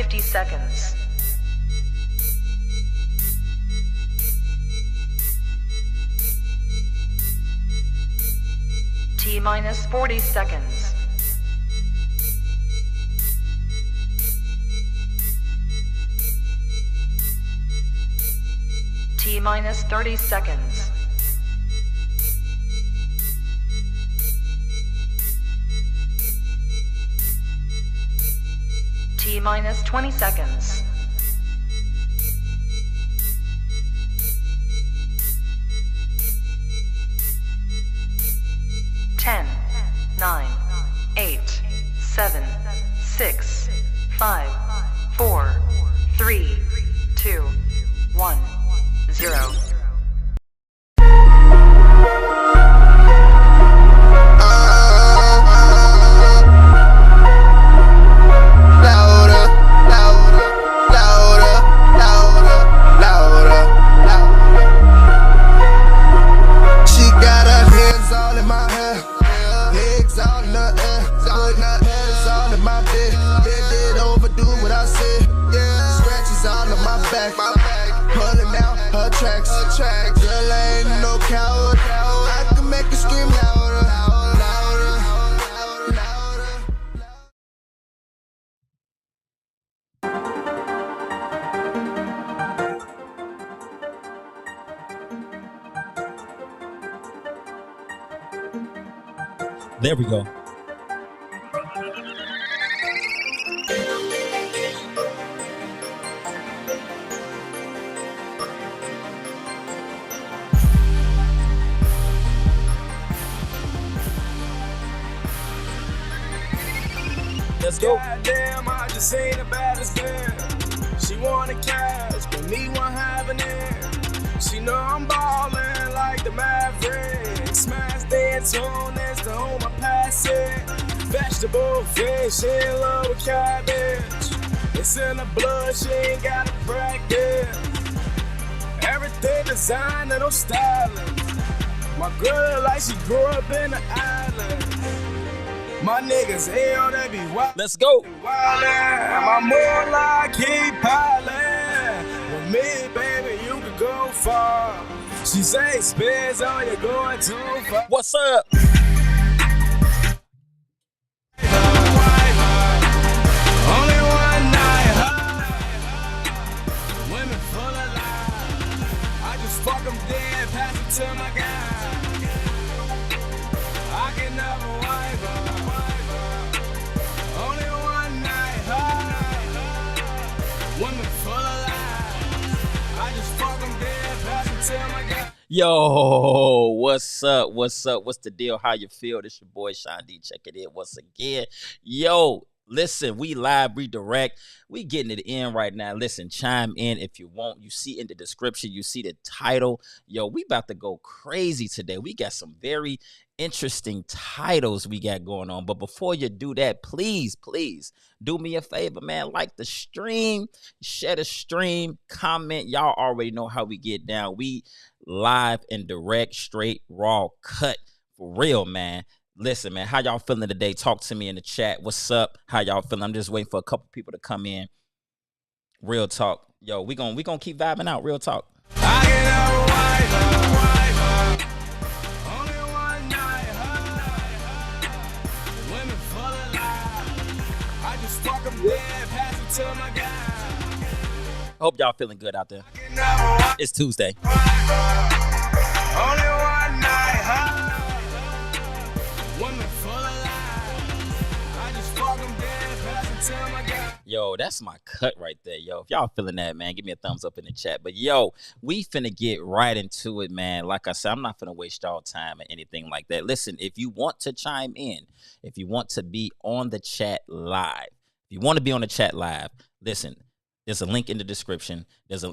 50 seconds. T-minus 40 seconds. T-minus 30 seconds. T-minus 20 seconds. Ten, 9, 8, 7, 6, 5, 4, 3, 2, 1, 0. Pulling out her tracks. Girl, I ain't no coward. I can make her scream louder. There we go. Let's go. Goddamn, I just seen the baddest girl. She wanna cash, but me want having it. She know I'm ballin' like the Mavericks. Smash dance on this to hold my passing. Vegetable fish in love with cabbage. It's in the blood, she ain't gotta practice. Everything designed and no styling. My girl like she grew up in the island. My niggas, hell, they be wild. Let's go. Wildin', my moolah keep piling. With me, baby, you can go far. She say, spins on you going too far. What's up? Only one night, women full of lies. I just fuck them dead, pass it to my guy. I can never wipe her. Only one night, women full of lies. I just fuck them dead, pass it to my guy. Yo, what's up? What's up? What's the deal? How you feel? This your boy Sean D. Check it in once again. Yo, listen, we live redirect. We getting it in right now. Listen, chime in if you want. You see in the description, you see the title. Yo, we about to go crazy today. We got some very interesting titles we got going on. But before you do that, please do me a favor, man. Like the stream, share the stream, comment. Y'all already know how we get down. We live and direct, straight, raw, cut, for real, man. Listen, man, how y'all feeling today? Talk to me in the chat. What's up? How y'all feeling? I'm just waiting for a couple people to come in. Real talk. Yo, we gonna keep vibing out. Real talk. I get out, only one night, women full of lies. I just fuck them dead, pass it to my guy. Hope y'all feeling good out there. It's Tuesday. Only one night, women full of lies. I just fuck them dead, pass it to my guy. Yo, that's my cut right there. Yo, if y'all feeling that, man, give me a thumbs up in the chat. But yo, we finna get right into it, man. Like I said, I'm not finna waste y'all time or anything like that. Listen, if you want to chime in, if you want to be on the chat live, if you want to be on the chat live, listen, there's a link in the description.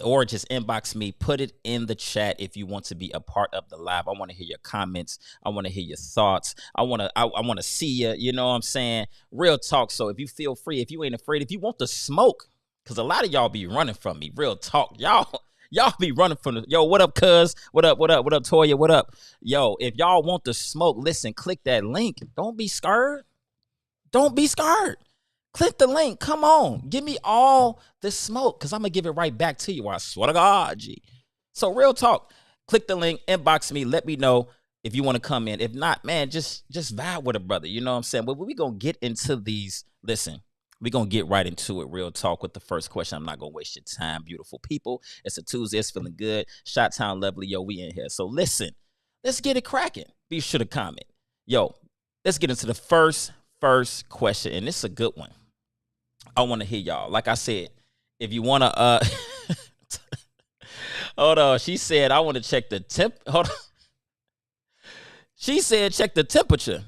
Or just inbox me. Put it in the chat if you want to be a part of the live. I want to hear your comments. I want to hear your thoughts. I want to see you. You know what I'm saying? Real talk. So if you feel free, if you ain't afraid, if you want to smoke, because a lot of y'all be running from me. Real talk. Y'all be running from the, yo, what up, cuz? What up, Toya? What up? Yo, if y'all want to smoke, listen, click that link. Don't be scared. Don't be scared. Click the link. Come on. Give me all the smoke because I'm going to give it right back to you. I swear to God, G. So real talk. Click the link. Inbox me. Let me know if you want to come in. If not, man, just vibe with a brother. You know what I'm saying? But we're going to get into these. Listen, we're going to get right into it. Real talk with the first question. I'm not going to waste your time, beautiful people. It's a Tuesday. It's feeling good. Shot Town Lovely. Yo, we in here. So listen, let's get it cracking. Be sure to comment. Yo, let's get into the first question. And this is a good one. I want to hear y'all. Like I said, if you want to, hold on. She said, I want to check the temp. Hold on. She said, check the temperature.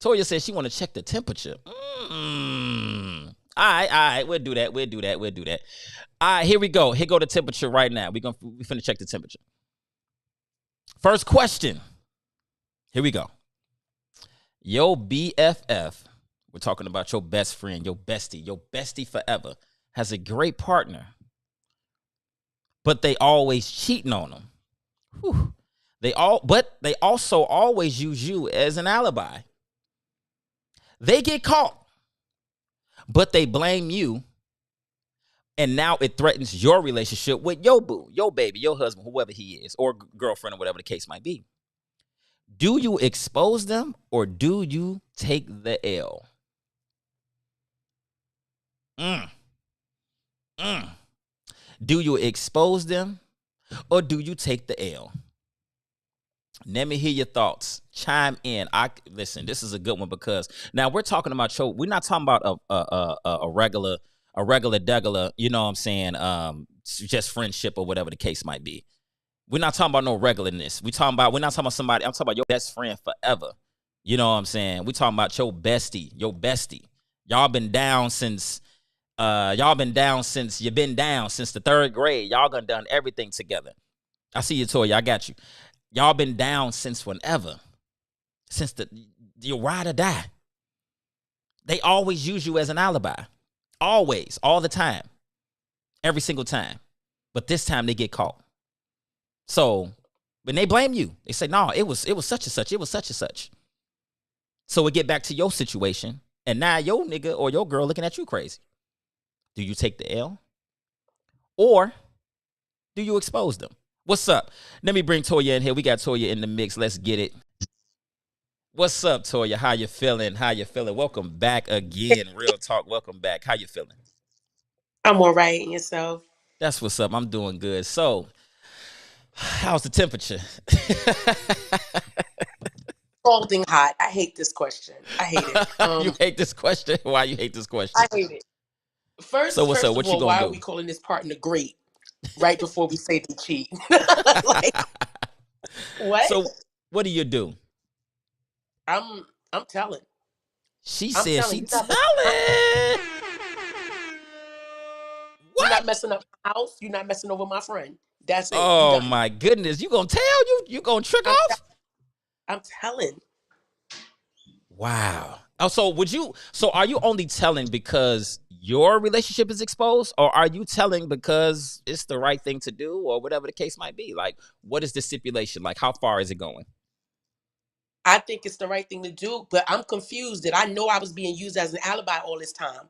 Toya said she want to check the temperature. All right. We'll do that. All right, here we go. Here go the temperature right now. We finna check the temperature. First question. Here we go. Yo, BFF. We're talking about your best friend, your bestie forever, has a great partner, but they always cheating on them. Whew. But they also always use you as an alibi. They get caught, but they blame you, and now it threatens your relationship with your boo, your baby, your husband, whoever he is, or girlfriend, or whatever the case might be. Do you expose them, or do you take the L? Do you expose them or do you take the L? Let me hear your thoughts. Chime in. Listen, this is a good one because now we're talking about we're not talking about a regular degular, you know what I'm saying? Just friendship or whatever the case might be. We're not talking about no regularness. We're not talking about somebody. I'm talking about your best friend forever. You know what I'm saying? We're talking about your bestie. Y'all been down since you've been down since the 3rd grade. Y'all done everything together. I see you, Toya. I got you. Y'all been down since whenever. Since you ride or die. They always use you as an alibi. Always. All the time. Every single time. But this time they get caught. So when they blame you, they say, no, it was such and such. It was such and such. So we get back to your situation. And now your nigga or your girl looking at you crazy. Do you take the L? Or do you expose them? What's up? Let me bring Toya in here. We got Toya in the mix. Let's get it. What's up, Toya? How you feeling? Welcome back again. Real talk. Welcome back. How you feeling? I'm all right. And yourself? That's what's up. I'm doing good. So, how's the temperature? Scalding hot. I hate this question. I hate it. You hate this question? Why you hate this question? I hate it. First up? What of you all, gonna why do? are we calling this partner great right before we say they cheat? Like, what? So, what do you do? I'm telling. She I'm said telling. she telling. You're not messing up my house. You're not messing over my friend. That's it. Oh my goodness. You gonna tell? You gonna trick off? I'm telling. Wow. Oh, so are you only telling because your relationship is exposed, or are you telling because it's the right thing to do, or whatever the case might be? Like, what is the stipulation? Like, how far is it going? I think it's the right thing to do, but I'm confused that I know I was being used as an alibi all this time,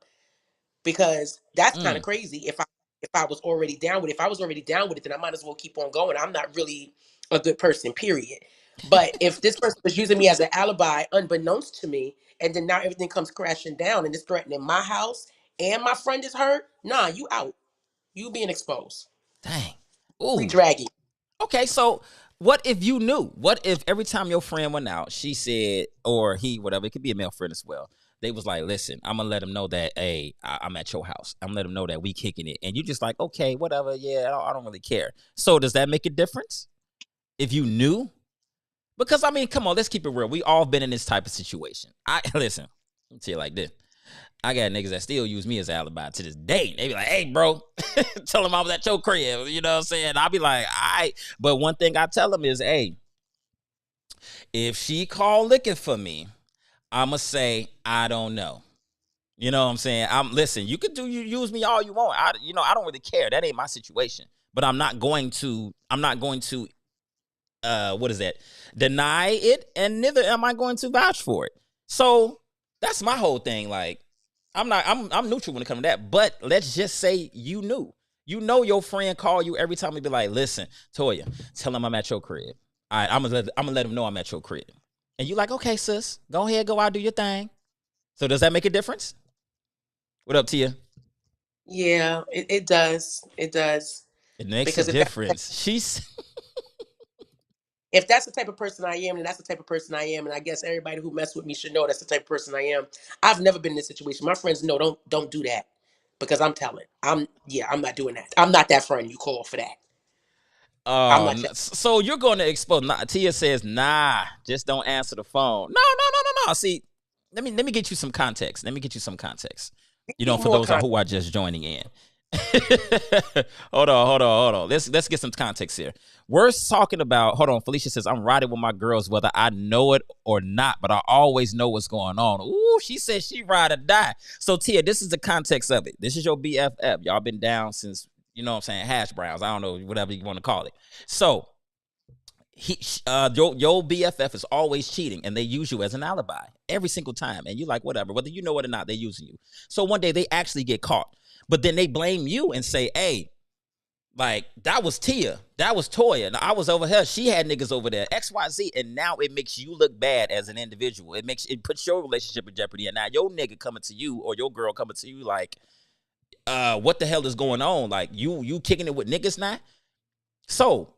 because that's kind of crazy. If I was already down with it, then I might as well keep on going. I'm not really a good person, period. But if this person was using me as an alibi unbeknownst to me, and then now everything comes crashing down and it's threatening my house and my friend is hurt, nah, you out. You being exposed. Dang. We Ooh. dragging. Okay, so what if you knew? What if every time your friend went out, she said, or he, whatever, it could be a male friend as well, they was like, listen, I'm going to let them know that, hey, I'm at your house. I'm going to let them know that we kicking it. And you just like, okay, whatever, yeah, I don't really care. So does that make a difference if you knew? Because, I mean, come on, let's keep it real. We all been in this type of situation. Listen, let me tell you like this. I got niggas that still use me as an alibi to this day. They be like, hey, bro, tell them I was at your crib. You know what I'm saying? I'll be like, all right. But one thing I tell them is, hey, if she call looking for me, I'm going to say, I don't know. You know what I'm saying? Listen, you could use me all you want. I don't really care. That ain't my situation. But I'm not going to, deny it, and neither am I going to vouch for it. So that's my whole thing. Like, I'm neutral when it comes to that. But let's just say you knew. You know your friend call you every time and be like, listen, Toya, tell him I'm at your crib. All right, I'm gonna let him know I'm at your crib. And you like, okay, sis, go ahead, go out, do your thing. So does that make a difference? What up, Tia? Yeah, it does. It does. It makes a Because difference. She's if that's the type of person I am, then that's the type of person I am. And I guess everybody who mess with me should know that's the type of person I am. I've never been in this situation. My friends know don't do that. Because I'm telling. I'm not doing that. I'm not that friend you call for that. I'm not that. So you're going to expose. Nah, Tia says, nah, just don't answer the phone. No. See, let me get you some context. You know, for those who are just joining in. Hold on. Let's get some context here. We're talking about, hold on, Felicia says, I'm riding with my girls whether I know it or not, but I always know what's going on. Ooh, she says she ride or die. So Tia, this is the context of it. This is your BFF. Y'all been down since, you know what I'm saying, hash browns. I don't know, whatever you want to call it. So your BFF is always cheating, and they use you as an alibi every single time. And you like, whatever, whether you know it or not, they're using you. So one day they actually get caught, but then they blame you and say, hey, like, that was Tia, that was Toya, and I was over here, she had niggas over there, XYZ, and now it makes you look bad as an individual. It puts your relationship in jeopardy, and now your nigga coming to you or your girl coming to you like, what the hell is going on? Like, you kicking it with niggas now? So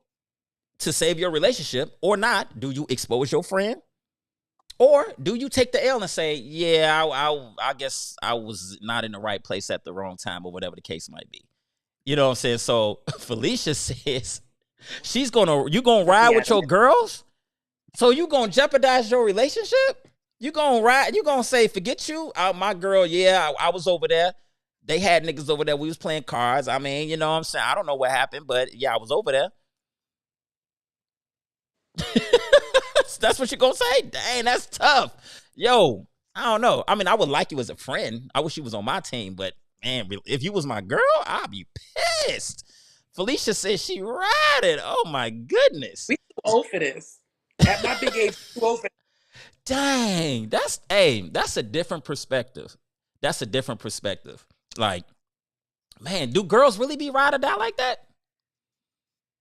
to save your relationship or not, do you expose your friend? Or do you take the L and say, yeah, I guess I was not in the right place at the wrong time, or whatever the case might be? You know what I'm saying? So Felicia says you're gonna ride with your girls? So you gonna jeopardize your relationship? You gonna say, forget you, my girl, yeah, I was over there. They had niggas over there. We was playing cards. I mean, you know what I'm saying? I don't know what happened, but yeah, I was over there. That's what you're gonna say? Dang, that's tough. Yo, I don't know. I mean, I would like you as a friend. I wish you was on my team, but man, if you was my girl, I'd be pissed. Felicia says she riding. Oh my goodness. We too old for this. At my big age, too old for this. Dang, that's a different perspective. Like, man, do girls really be ride or die like that?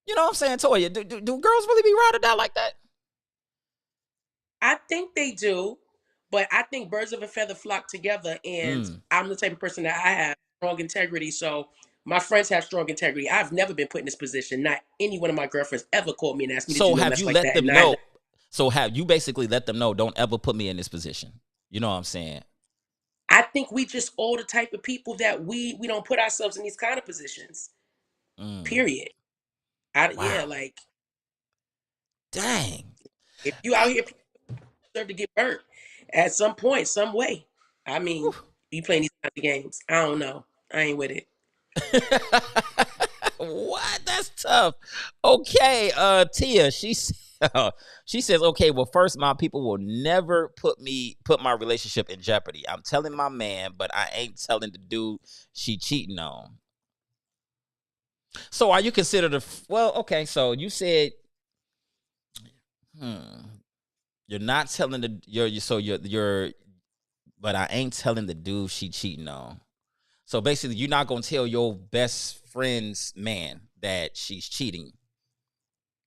You know what I'm saying, Toya? Do girls really be ride or die like that? I think they do, but I think birds of a feather flock together, and I'm the type of person that I have strong integrity. So my friends have strong integrity. I've never been put in this position. Not any one of my girlfriends ever called me and asked me to do have you like let that. them know? So have you basically let them know, don't ever put me in this position? You know what I'm saying? I think we just all the type of people that we don't put ourselves in these kind of positions. Period. Wow. Yeah, like, dang. If you out here, deserve to get burnt at some point, some way. I mean, you playing these kind of games. I don't know. I ain't with it. What? That's tough. Okay, Tia, she says, okay, well, first, my people will never put my relationship in jeopardy. I'm telling my man, but I ain't telling the dude she cheating on. So are you considered okay, so you said, you're not telling but I ain't telling the dude she cheating on. So basically, you're not gonna tell your best friend's man that she's cheating.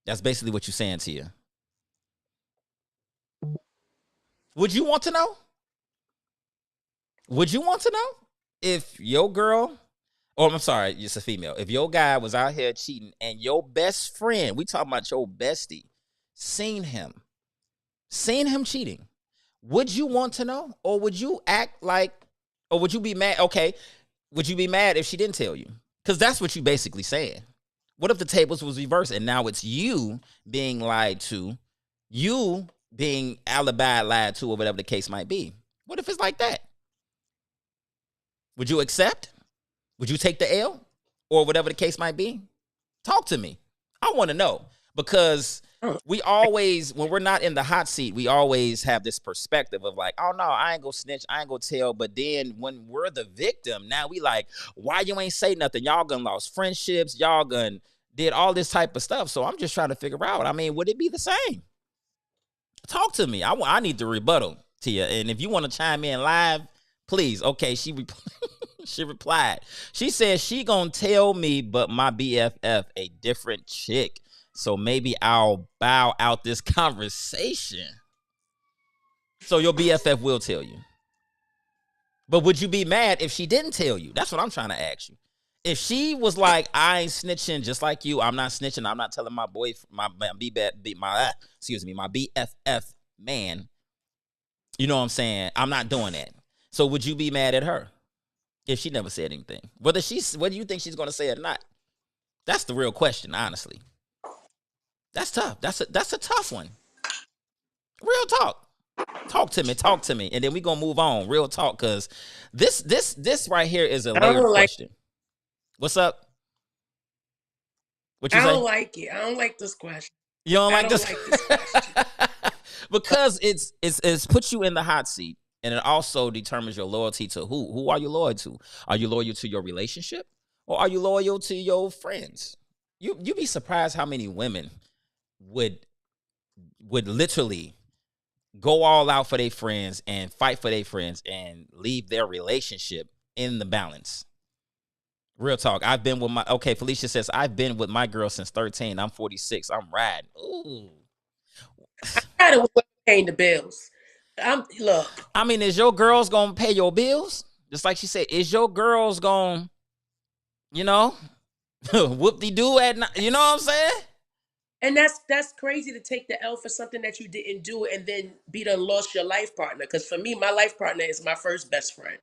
That's basically what you're saying, Tia. Would you want to know? Would you want to know if your girl, or I'm sorry, it's a female, if your guy was out here cheating and your best friend, we talking about your bestie, seen him cheating? Would you want to know? Or would you act like, or would you be mad? Okay, would you be mad if she didn't tell you? Because that's what you basically saying. What if the tables was reversed and now it's you being lied to, you being alibi lied to, or whatever the case might be? What if it's like that? Would you accept? Would you take the L? Or whatever the case might be? Talk to me. I want to know. Because we always, when we're not in the hot seat, we always have this perspective of like, oh no, I ain't gonna snitch, I ain't gonna tell. But then when we're the victim, now we like, why you ain't say nothing? Y'all gonna lost friendships, y'all gonna did all this type of stuff. So I'm just trying to figure out, I mean, would it be the same? Talk to me. I need the rebuttal, Tia. And if you want to chime in live, Please. Okay, she replied. She said she gonna tell me, but my BFF a different chick. So maybe I'll bow out this conversation. So your BFF will tell you. But would you be mad if she didn't tell you? That's what I'm trying to ask you. If she was like, I ain't snitching, just like you, I'm not snitching, I'm not telling my boy, my BFF man, you know what I'm saying? I'm not doing that. So would you be mad at her if she never said anything? Whether you think she's gonna say it or not? That's the real question, honestly. That's tough. That's a tough one. Real talk. Talk to me, and then we gonna move on. Real talk, cause this right here is a layered question. What's up? What you say? I don't like it. I don't like this question. You don't like this? Like this question. Because it's put you in the hot seat, and it also determines your loyalty to who. Who are you loyal to? Are you loyal to your relationship, or are you loyal to your friends? You'd be surprised how many women would literally go all out for their friends and fight for their friends and leave their relationship in the balance. Real talk. I've been with Felicia says, I've been with my girl since 13. I'm 46. I'm riding. Ooh. I don't want paying the bills. Look. I mean, is your girls gonna pay your bills? Just like she said, is your girls gonna, whoop-de-doo at night? You know what I'm saying? And that's crazy to take the L for something that you didn't do and then be done lost your life partner. Because for me, my life partner is my first best friend.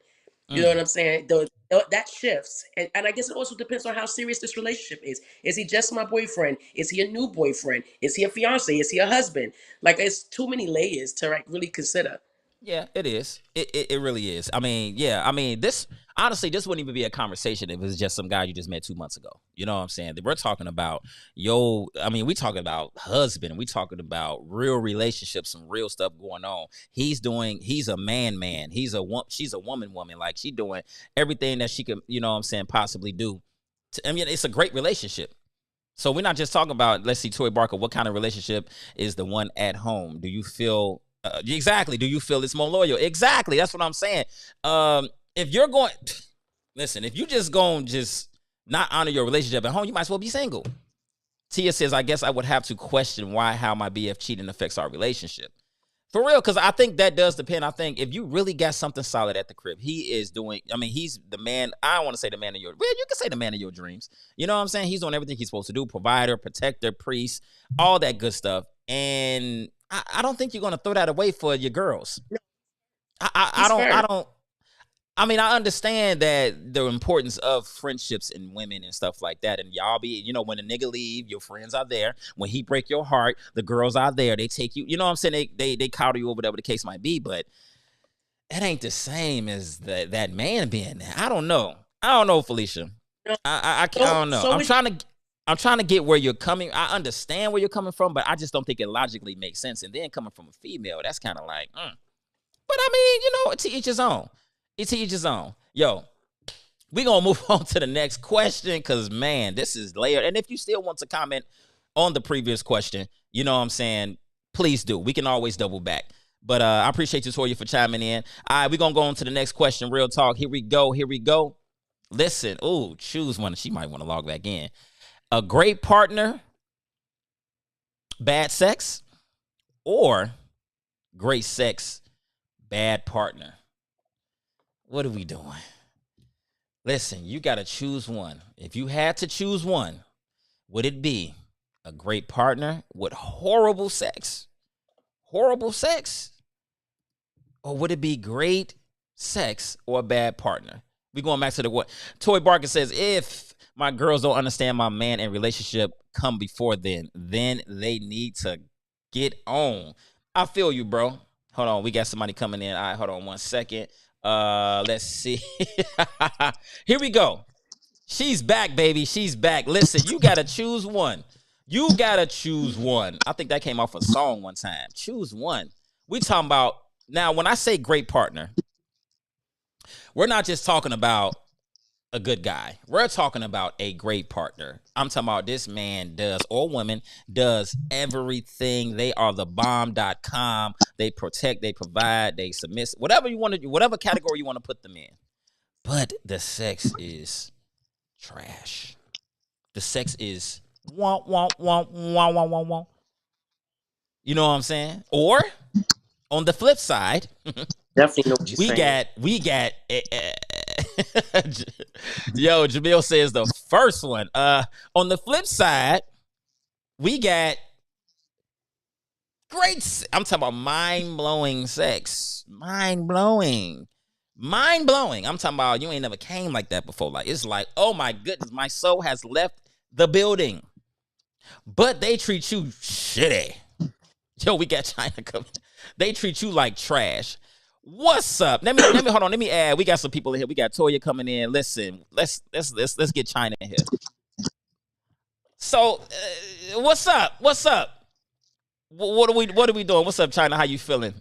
You know what I'm saying? That shifts. And I guess it also depends on how serious this relationship is. Is he just my boyfriend? Is he a new boyfriend? Is he a fiance? Is he a husband? Like, it's too many layers to really consider. Yeah, it is. It really is. I mean, yeah. I mean, this wouldn't even be a conversation if it was just some guy you just met 2 months ago. You know what I'm saying? We're talking about we talking about husband. We talking about real relationships, some real stuff going on. He's a man. She's a woman. Like, she doing everything that she could, you know what I'm saying, possibly do. It's a great relationship. So we're not just talking about, let's see, Toy Barker, what kind of relationship is the one at home? Do you feel exactly? Do you feel it's more loyal? Exactly. That's what I'm saying. If you're going, listen, if you just not honor your relationship at home, you might as well be single. Tia says, I guess I would have to question how my BF cheating affects our relationship. For real, because I think that does depend. I think if you really got something solid at the crib, he's the man. I don't want to say the man of you can say the man of your dreams. You know what I'm saying? He's doing everything he's supposed to do: provider, protector, priest, all that good stuff. And I don't think you're going to throw that away for your girls. I mean, I understand that the importance of friendships and women and stuff like that. And y'all be, when a nigga leave, your friends are there. When he break your heart, the girls are there. They take you, you know what I'm saying? They coddle you or whatever the case might be. But it ain't the same as that man being there. I don't know, Felicia. I don't know. I'm trying to get where you're coming. I understand where you're coming from, but I just don't think it logically makes sense. And then coming from a female, that's kind of like, But I mean, to each his own. It's each his own. Yo, we're going to move on to the next question because, man, this is layered. And if you still want to comment on the previous question, you know what I'm saying, please do. We can always double back. But I appreciate you, Toya, for chiming in. All right, we're going to go on to the next question. Real talk. Here we go. Listen. Ooh, choose one. She might want to log back in. A great partner, bad sex, or great sex, bad partner? What are we doing? Listen, you got to choose one. If you had to choose one, would it be a great partner with horrible sex? Or would it be great sex or a bad partner? We going back to the what? Toy Barker says, if my girls don't understand my man and relationship come before then they need to get on. I feel you, bro. Hold on. We got somebody coming in. All right, hold on 1 second. Let's see. Here we go. She's back, baby. She's back. Listen, you gotta choose one. I think that came off a song one time. Choose one. We talking about now. When I say great partner, we're not just talking about a good guy. We're talking about a great partner. I'm talking about this man does, or woman does, everything. They are the bomb.com, they protect, they provide, they submit, whatever you want to, whatever category you want to put them in. But the sex is trash. The sex is wah, wah, wah, wah, wah, wah, wah. You know what I'm saying? Or on the flip side, Definitely know what you're saying. we got yo, Jamil says the first one. On the flip side, we got great. I'm talking about mind-blowing sex. Mind-blowing. Mind-blowing. I'm talking about you ain't never came like that before. Like, it's like, oh my goodness, my soul has left the building. But they treat you shitty. Yo, we got China coming. They treat you like trash. What's up? Let me hold on. Let me add. We got some people in here. We got Toya coming in. Listen, let's get China in here. So, what's up? What's up? What are we doing? What's up, China? How you feeling?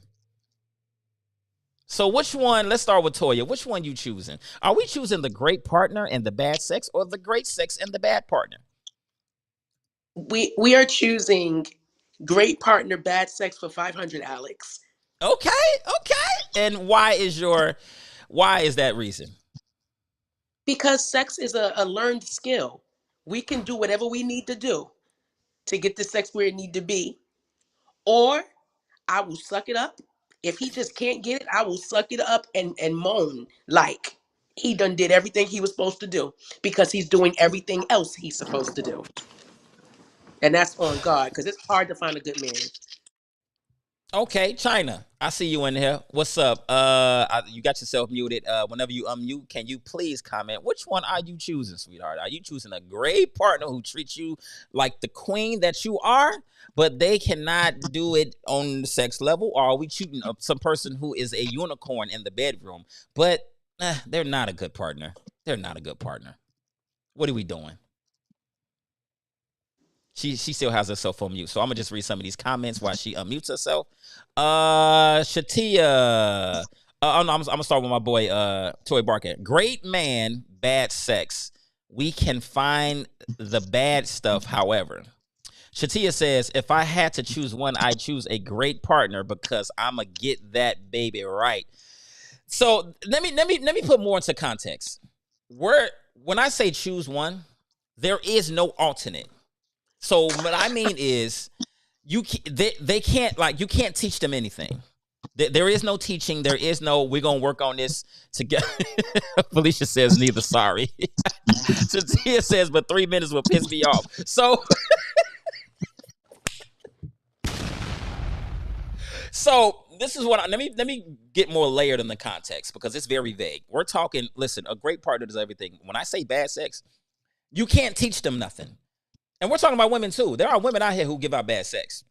So, which one? Let's start with Toya. Which one you choosing? Are we choosing the great partner and the bad sex, or the great sex and the bad partner? We are choosing great partner, bad sex for 500, Alex. Okay. And why is that reason? Because sex is a learned skill. We can do whatever we need to do to get the sex where it need to be. Or I will suck it up. If he just can't get it, I will suck it up and moan like he done did everything he was supposed to do because he's doing everything else he's supposed to do. And that's on God, because it's hard to find a good man. Okay, China, I see you in here. What's up? You got yourself muted. Whenever you unmute, can you please comment? Which one are you choosing, sweetheart? Are you choosing a great partner who treats you like the queen that you are, but they cannot do it on the sex level? Or are we choosing some person who is a unicorn in the bedroom, but they're not a good partner? They're not a good partner. What are we doing? She still has herself on mute, so I'm gonna just read some of these comments while she unmutes herself. Shatia, I'm gonna start with my boy Toy Barker. Great man, bad sex. We can find the bad stuff, however. Shatia says, if I had to choose one, I choose a great partner because I'ma get that baby right. So let me put more into context. When I say choose one, there is no alternate. So what I mean is, they can't, like, you can't teach them anything. There is no teaching. There is no, we're gonna work on this together. Felicia says neither. Sorry. Shatia says, but 3 minutes will piss me off. So this is what let me get more layered in the context because it's very vague. We're talking. Listen, a great partner does everything. When I say bad sex, you can't teach them nothing. And we're talking about women too. There are women out here who give out bad sex.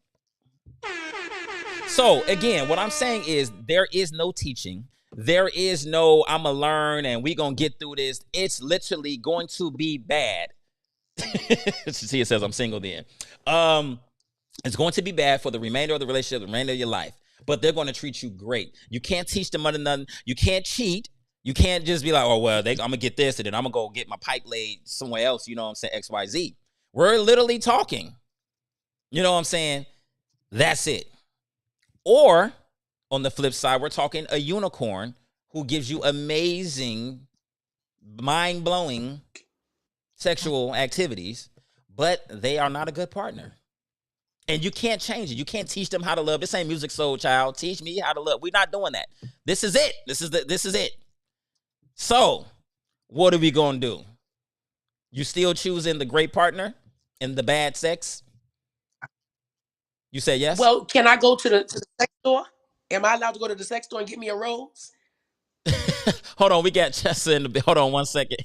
So again, what I'm saying is there is no teaching. There is no, I'ma learn and we gonna get through this. It's literally going to be bad. See, it says I'm single then. It's going to be bad for the remainder of the relationship, the remainder of your life. But they're going to treat you great. You can't teach them nothing. You can't cheat. You can't just be like, oh, well, I'm going to get this and then I'm going to go get my pipe laid somewhere else. You know what I'm saying? XYZ. We're literally talking. You know what I'm saying? That's it. Or on the flip side, we're talking a unicorn who gives you amazing, mind-blowing sexual activities, but they are not a good partner. And you can't change it. You can't teach them how to love. This ain't Music Soul Child. Teach me how to love. We're not doing that. This is it. This is it. So, what are we going to do? You still choosing the great partner and the bad sex? You say yes? Well, can I go to the sex store? Am I allowed to go to the sex store and get me a rose? Hold on, we got Chessa in the. Hold on 1 second.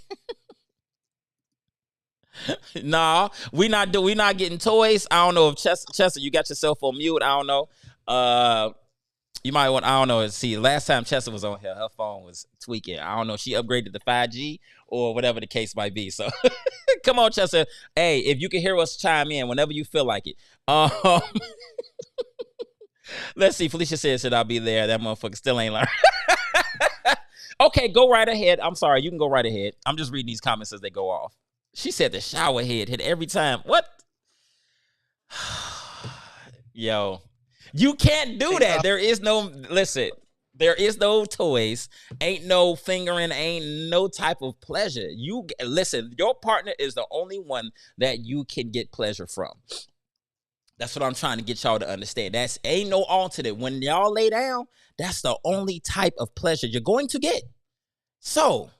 Nah, we not getting toys. I don't know if Chessa, you got yourself on mute. I don't know. You might want. I don't know. See, last time Chessa was on here, her phone was tweaking. I don't know. She upgraded to 5G or whatever the case might be. So, come on, Chessa. Hey, if you can hear us, chime in whenever you feel like it. Let's see. Felicia said, "Should I be there?" That motherfucker still ain't learned. Okay, go right ahead. I'm sorry. You can go right ahead. I'm just reading these comments as they go off. She said the shower head hit every time. What? Yo, You can't do that. There is no listen. There is no toys, ain't no fingering, ain't no type of pleasure. You listen, your partner is the only one that you can get pleasure from. That's what I'm trying to get y'all to understand. That's ain't no alternate. When y'all lay down, that's the only type of pleasure you're going to get. So,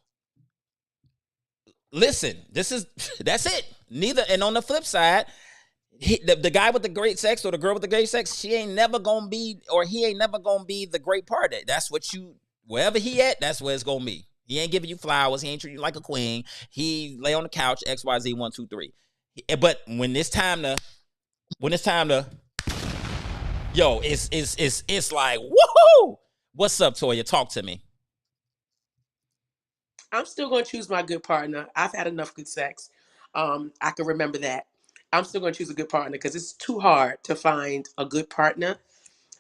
listen, that's it. Neither, and on the flip side, the guy with the great sex or the girl with the great sex, she ain't never gonna be, or he ain't never gonna be the great partner. That's what you, wherever he at, that's where it's gonna be. He ain't giving you flowers. He ain't treating you like a queen. He lay on the couch, XYZ 1, 2, 3. But when it's time to, yo, it's like, woohoo! What's up, Toya? Talk to me. I'm still going to choose my good partner. I've had enough good sex. I can remember that. I'm still going to choose a good partner because it's too hard to find a good partner.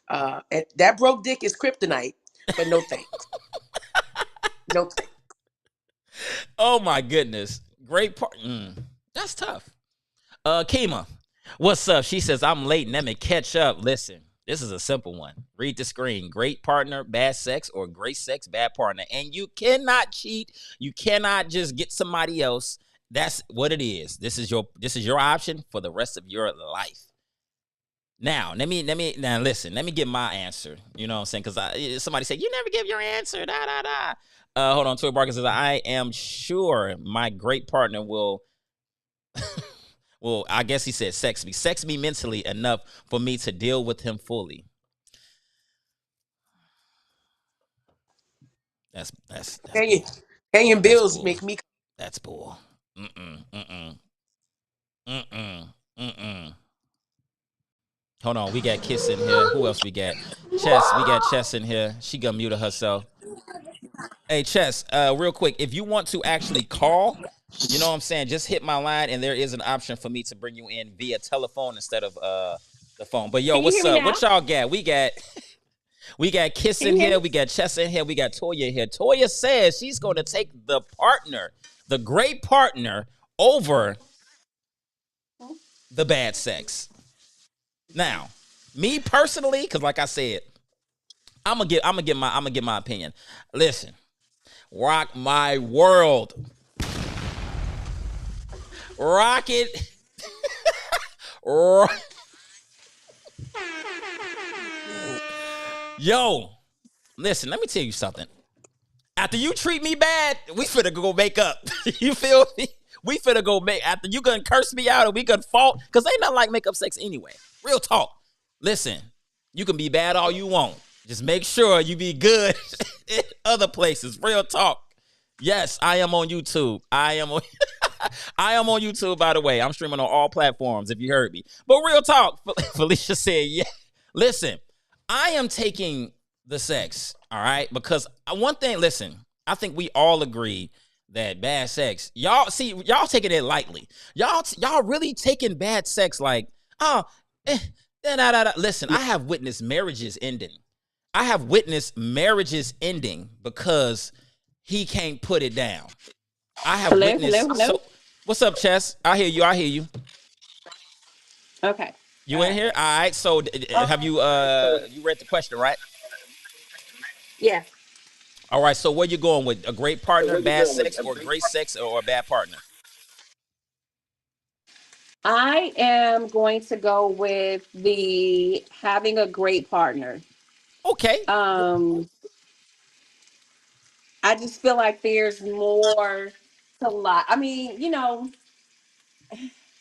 And that broke dick is kryptonite, but no thanks. No thanks. Oh my goodness, great part. That's tough. Kima, what's up? She says, I'm late. Let me catch up. Listen, this is a simple one. Read the screen. Great partner, bad sex, or great sex, bad partner. And you cannot cheat. You cannot just get somebody else. That's what it is. This is your option for the rest of your life. Now, let me listen. Let me get my answer. You know what I'm saying? Because somebody said you never give your answer. Da da da. Hold on. Toy Barker says, I am sure my great partner will. Well, I guess he said sex me mentally enough for me to deal with him fully. That's Paying, bull. paying That's bills bull. make me. That's bull. Mm-mm. Hold on, we got Kiss in here. Who else we got? Chess. We got Chess in here. She gonna mute herself. Hey, Chess, real quick, if you want to actually call, you know what I'm saying, just hit my line, and there is an option for me to bring you in via telephone instead of the phone. But yo, Can you what's hear me up? now? What y'all got? We got Kiss Can in you hear here, me? we got Chess in here, we got Toya here. Toya says she's gonna take the partner, the great partner, over the bad sex. Now, me personally, because like I said, I'm gonna give my opinion. Listen, rock my world. Rock it. Yo, listen, let me tell you something. After you treat me bad, we finna go make up. You feel me? We finna go make, after you gonna curse me out and we gonna fault, because ain't nothing like makeup sex anyway. Real talk. Listen, you can be bad all you want. Just make sure you be good in other places. Real talk. Yes, I am on YouTube. I am on YouTube, by the way. I'm streaming on all platforms, if you heard me. But real talk, Felicia said, yeah. Listen, I am taking the sex, all right? Because one thing, listen, I think we all agree that bad sex, y'all taking it lightly. Y'all really taking bad sex like, oh, Listen, I have witnessed marriages ending. I have witnessed marriages ending because he can't put it down. I have Hello, hello, witnessed. hello. So, what's up, Chess? I hear you. Okay. You All in right. here? All right. So, have you read the question, right? Yeah. All right. So, where you going with, a great partner, bad sex, or great sex, or a bad partner? I am going to go with the having a great partner. Okay. Um, I just feel like there's more to life. I mean,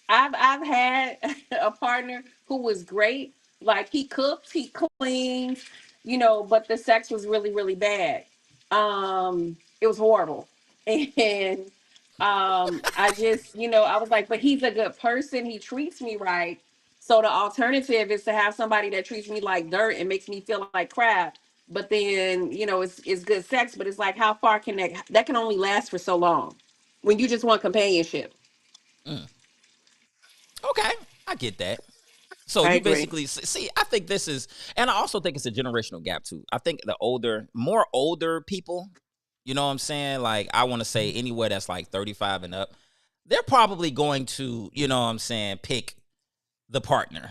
I've had a partner who was great. Like he cooks, he cleans, but the sex was really, really bad. It was horrible. And I just, I was like, but he's a good person. He treats me right. So the alternative is to have somebody that treats me like dirt and makes me feel like crap. But then, it's good sex, but it's like how far can that can only last for so long when you just want companionship. Mm, okay. I get that. So I you agree. basically see. I think this is, and I also think it's a generational gap too. I think more older people, you know what I'm saying? Like I want to say anywhere that's like 35 and up, they're probably going to, you know what I'm saying, pick the partner.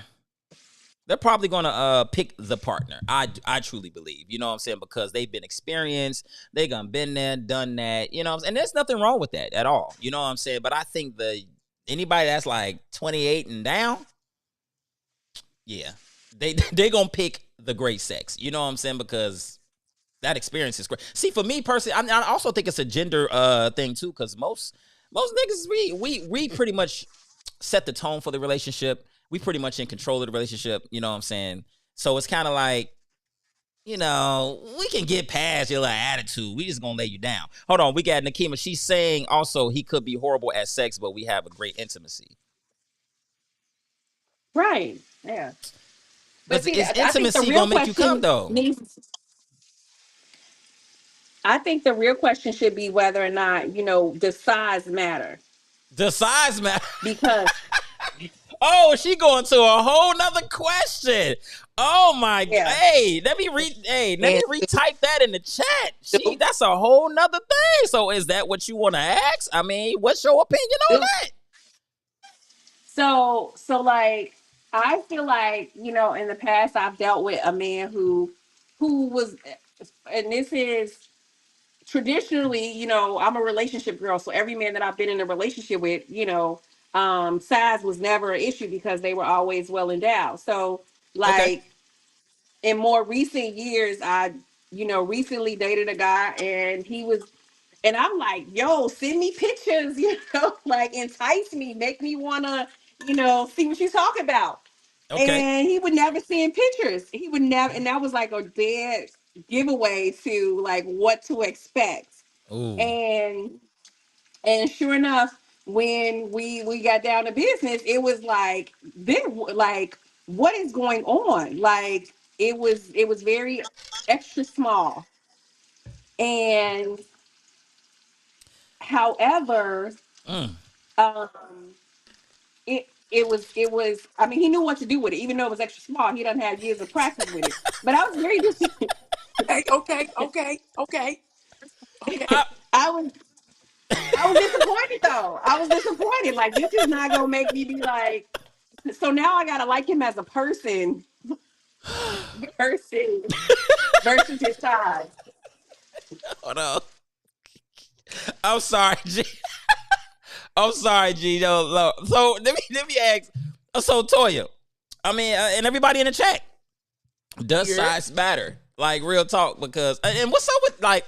they're probably gonna pick the partner. I truly believe. You know what I'm saying? Because they've been experienced, they gonna been there, done that. You know, and there's nothing wrong with that at all. You know what I'm saying? But I think anybody that's like 28 and down, yeah, they gonna pick the great sex. You know what I'm saying? Because that experience is great. See, for me personally, I also think it's a gender thing too. Because most niggas we pretty much set the tone for the relationship. We pretty much in control of the relationship. You know what I'm saying? So it's kind of like, you know, we can get past your like, attitude. We just gonna lay you down. Hold on, we got Nakima. She's saying also he could be horrible at sex, but we have a great intimacy. Right. Yeah. But But see, is I think the intimacy real gonna make you come question though? needs. I think the real question should be whether or not, does size matter? The size matter. Because Oh, she going to a whole nother question. Oh my god. yeah. Hey, let me read. Hey, let me And retype that in the chat. That's a whole nother thing. So is that what you want to ask? I mean, what's your opinion on that? So like I feel like, in the past I've dealt with a man who was, and this is traditionally, I'm a relationship girl, so every man that I've been in a relationship with, size was never an issue because they were always well endowed. So Okay. like in more recent years, I, recently dated a guy and and I'm like, yo, send me pictures, like entice me, make me wanna, see what you talk about. Okay. And he would never send pictures. He would never, and that was like a dead giveaway to like what to expect. Ooh. And sure enough, when we got down to business, it was like then like what is going on? Like it was very extra small. And however, Mm. um it was I mean he knew what to do with it, even though it was extra small. He doesn't have years of practice with it. But I was very okay. I was I was disappointed though. I was disappointed. Like this is not gonna make me be like, so now I gotta like him as a person versus his size. Hold on. I'm sorry, G. I'm sorry, G. No. So let me ask. So Toya, I mean, and everybody in the chat, does Yeah. size matter? Like real talk, because and what's up with like,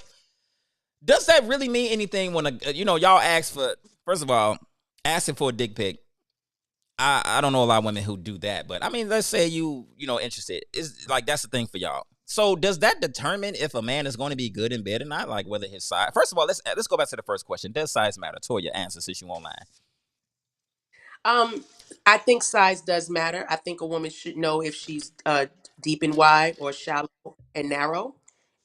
does that really mean anything when y'all ask for? First of all, asking for a dick pic. I don't know a lot of women who do that, but I mean, let's say interested. Is like that's the thing for y'all. So does that determine if a man is going to be good in bed or not? Like whether his size. First of all, let's go back to the first question. Does size matter? Toya, answer since you online. Um, I think size does matter. I think a woman should know if she's deep and wide or shallow and narrow.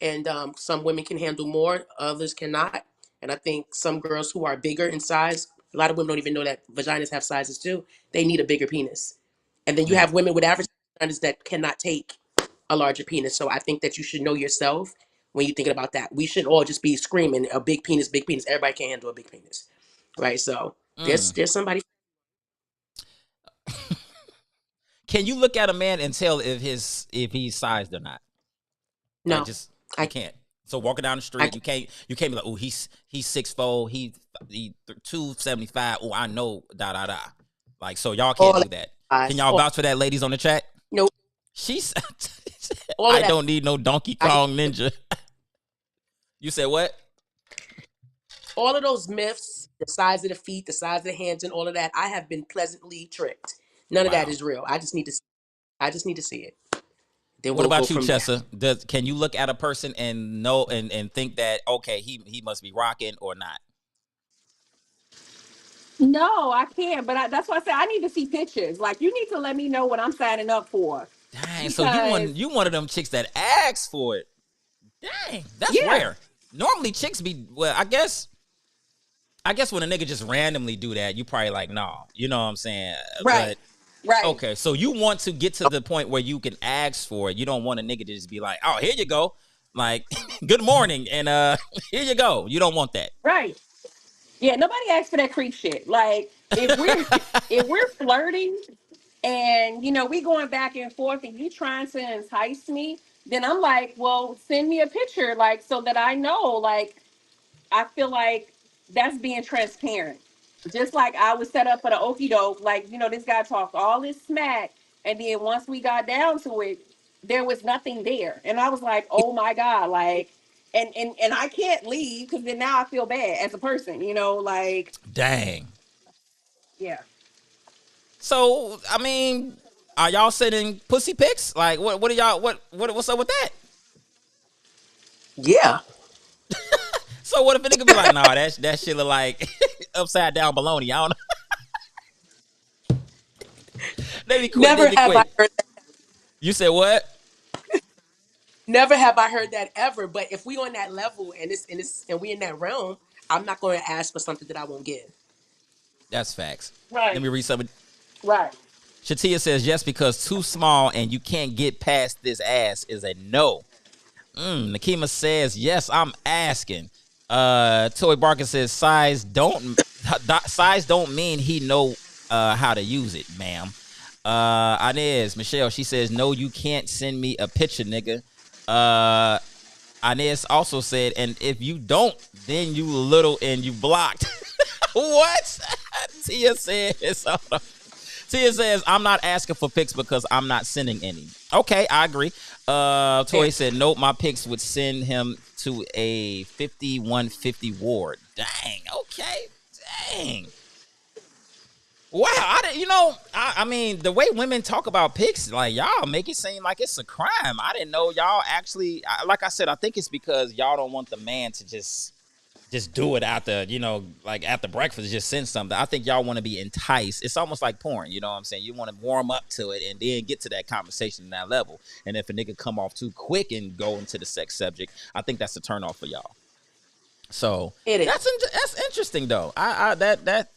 And some women can handle more, others cannot. And I think some girls who are bigger in size, a lot of women don't even know that vaginas have sizes too. They need a bigger penis. And then you Mm, have women with average vaginas that cannot take a larger penis. So I think that you should know yourself when you're thinking about that. We should all just be screaming a big penis, big penis. Everybody can handle a big penis, right? So mm. there's somebody. Can you look at a man and tell if he's sized or not? Like No, just you I can't. So walking down the I street, you can't be like, oh, he's 6'4", he 275. Oh, I know da. Like so, y'all all can't that do that. Can size. y'all vouch for that, ladies on the chat? Nope, She's. all of I that. don't need no Donkey I, Kong Ninja. You said what? all of those myths, the size of the feet, the size of the hands, and all of that. I have been pleasantly tricked. None of that Wow. is real. I just need to. I just need to see it. Then What we'll go about you, from there. Chessa? Can you look at a person and know and think that okay, he must be rocking or not? No, I can't. But that's why I said I need to see pictures. Like you need to let me know what I'm signing up for. Dang. So Because you one of them chicks that asks for it. Dang, that's yeah, rare. Normally chicks be well, I guess when a nigga just randomly do that, you probably like, nah, you know what I'm saying? right, But right. okay, so you want to get to the point where you can ask for it. You don't want a nigga to just be like, oh, here you go. Like, good morning, and here you go. You don't want that. Right. Yeah, nobody asks for that creep shit. Like if we're if we're flirting, And we going back and forth, and you trying to entice me. Then I'm like, well, send me a picture, like, so that I know. Like, I feel like that's being transparent. Just like I was set up for the okie doke, like, this guy talked all this smack, and then once we got down to it, there was nothing there. And I was like, oh my God, like, and I can't leave, because then now I feel bad as a person, like, Dang. yeah. So I mean, are y'all sending pussy pics? Like, what are y'all? What's up with that? Yeah. So what if a nigga be like, nah, that shit look like upside down baloney? I don't know. They be quick. They Never be have I quick. heard that. You said what? Never have I heard that ever. But if we on that level and we in that realm, I'm not going to ask for something that I won't give. That's facts. Let Right. me read something. Right. Shatia says, yes, because too small and you can't get past this ass is a no. Nakima says, yes, I'm asking. Toy Barker says, size don't mean he know how to use it, ma'am. Inez, Michelle, she says, no, you can't send me a picture, nigga. Inez also said, and if you don't, then you little and you blocked. What? Tia says, Tia says, I'm not asking for pics because I'm not sending any. Okay, I agree. Toy said, nope, my pics would send him to a 5150 ward. Dang, okay, dang. Wow, I mean, the way women talk about pics, like, y'all make it seem like it's a crime. I didn't know y'all actually, like I said, I think it's because y'all don't want the man to just do it after, like after breakfast, just send something. I think y'all want to be enticed. It's almost like porn, you know what I'm saying? You want to warm up to it and then get to that conversation in that level. And if a nigga come off too quick and go into the sex subject, I think that's a turn off for y'all. So It is. that's interesting though.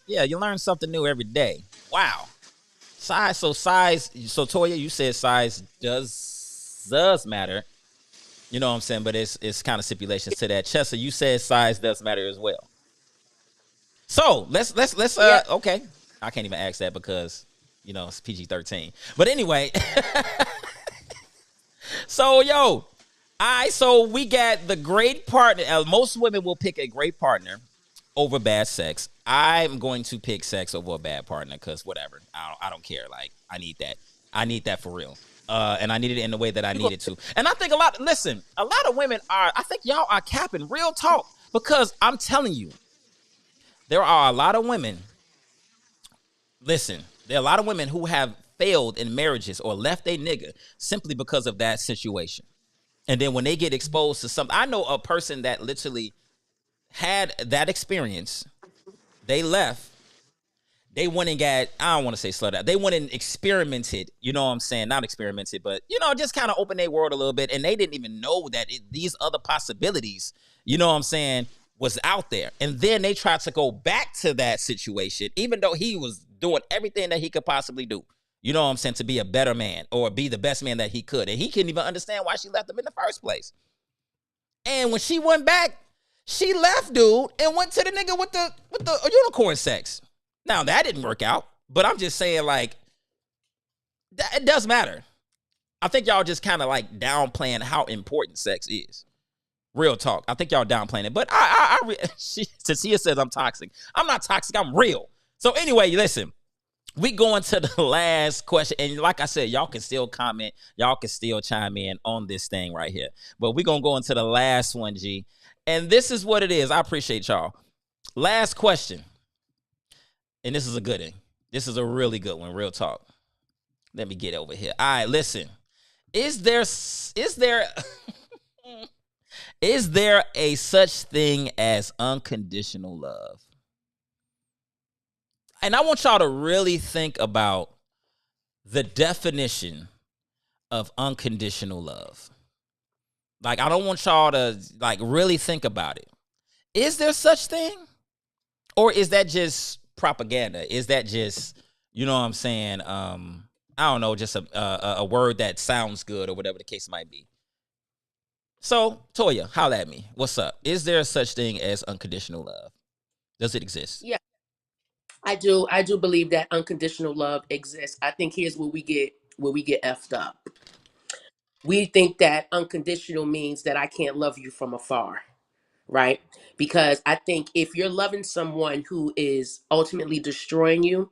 Yeah, you learn something new every day. Wow. Size. So Toya, you said size does matter. You know what I'm saying? But it's kind of stipulations to that. Chessa, you said size does matter as well. So let's Yeah. okay. I can't even ask that because it's PG-13. But anyway, so all right, so we got the great partner. Most women will pick a great partner over bad sex. I'm going to pick sex over a bad partner because whatever. I don't care. Like, I need that. I need that for real. And I need it in the way that I need it to. And I think a lot of women I think y'all are capping, real talk, because I'm telling you, there are a lot of women. Listen, there are a lot of women who have failed in marriages or left a nigga simply because of that situation. And then when they get exposed to something, I know a person that literally had that experience. They left. They went and got, I don't want to say slowed down. They went and experimented, you know what I'm saying? Not experimented, but, just kind of opened their world a little bit. And they didn't even know that these other possibilities, you know what I'm saying, was out there. And then they tried to go back to that situation, even though he was doing everything that he could possibly do. You know what I'm saying? To be a better man or be the best man that he could. And he couldn't even understand why she left him in the first place. And when she went back, she left dude and went to the nigga with the unicorn sex. Now, that didn't work out, but I'm just saying, like, it does matter. I think y'all just kind of, like, downplaying how important sex is. Real talk. I think y'all downplaying it. But Cecilia says I'm toxic. I'm not toxic. I'm real. So, anyway, listen. We going to the last question. And like I said, y'all can still comment. Y'all can still chime in on this thing right here. But we're going to go into the last one, G. And this is what it is. I appreciate y'all. Last question. And this is a good one. This is a really good one. Real talk. Let me get over here. All right, listen. Is there a such thing as unconditional love? And I want y'all to really think about the definition of unconditional love. Like, I don't want y'all to, like, really think about it. Is there such thing? Or is that just propaganda? Is that just, you know what I'm saying? I don't know, just a word that sounds good or whatever the case might be. So, Toya, holla at me. What's up? Is there such thing as unconditional love? Does it exist? Yeah. I do believe that unconditional love exists. I think here's where we get effed up. We think that unconditional means that I can't love you from afar, right? Because I think if you're loving someone who is ultimately destroying you,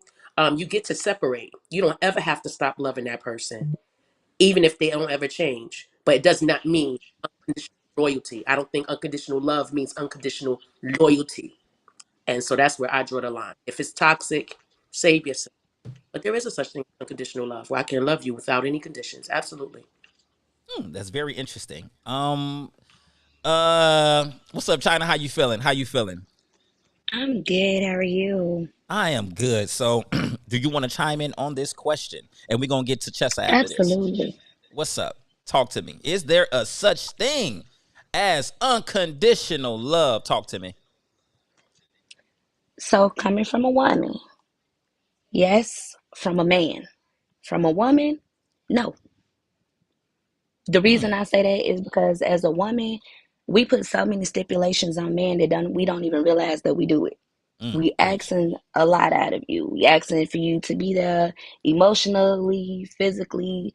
you get to separate. You don't ever have to stop loving that person, even if they don't ever change. But it does not mean unconditional loyalty. I don't think unconditional love means unconditional loyalty. And so that's where I draw the line. If it's toxic, save yourself. But there is a such thing as unconditional love where I can love you without any conditions. Absolutely. That's very interesting. What's up, China? How you feeling? How you feeling? I'm good. How are you? I am good. So, do you want to chime in on this question? And we're gonna get to Chessa after this. Absolutely. What's up? Talk to me. Is there a such thing as unconditional love? Talk to me. So, coming from a woman, yes. From a man, from a woman, no. The reason I say that is because as a woman, we put so many stipulations on men that we don't even realize that we do it. We Preach. asking a lot out of you. We asking for you to be there emotionally, physically.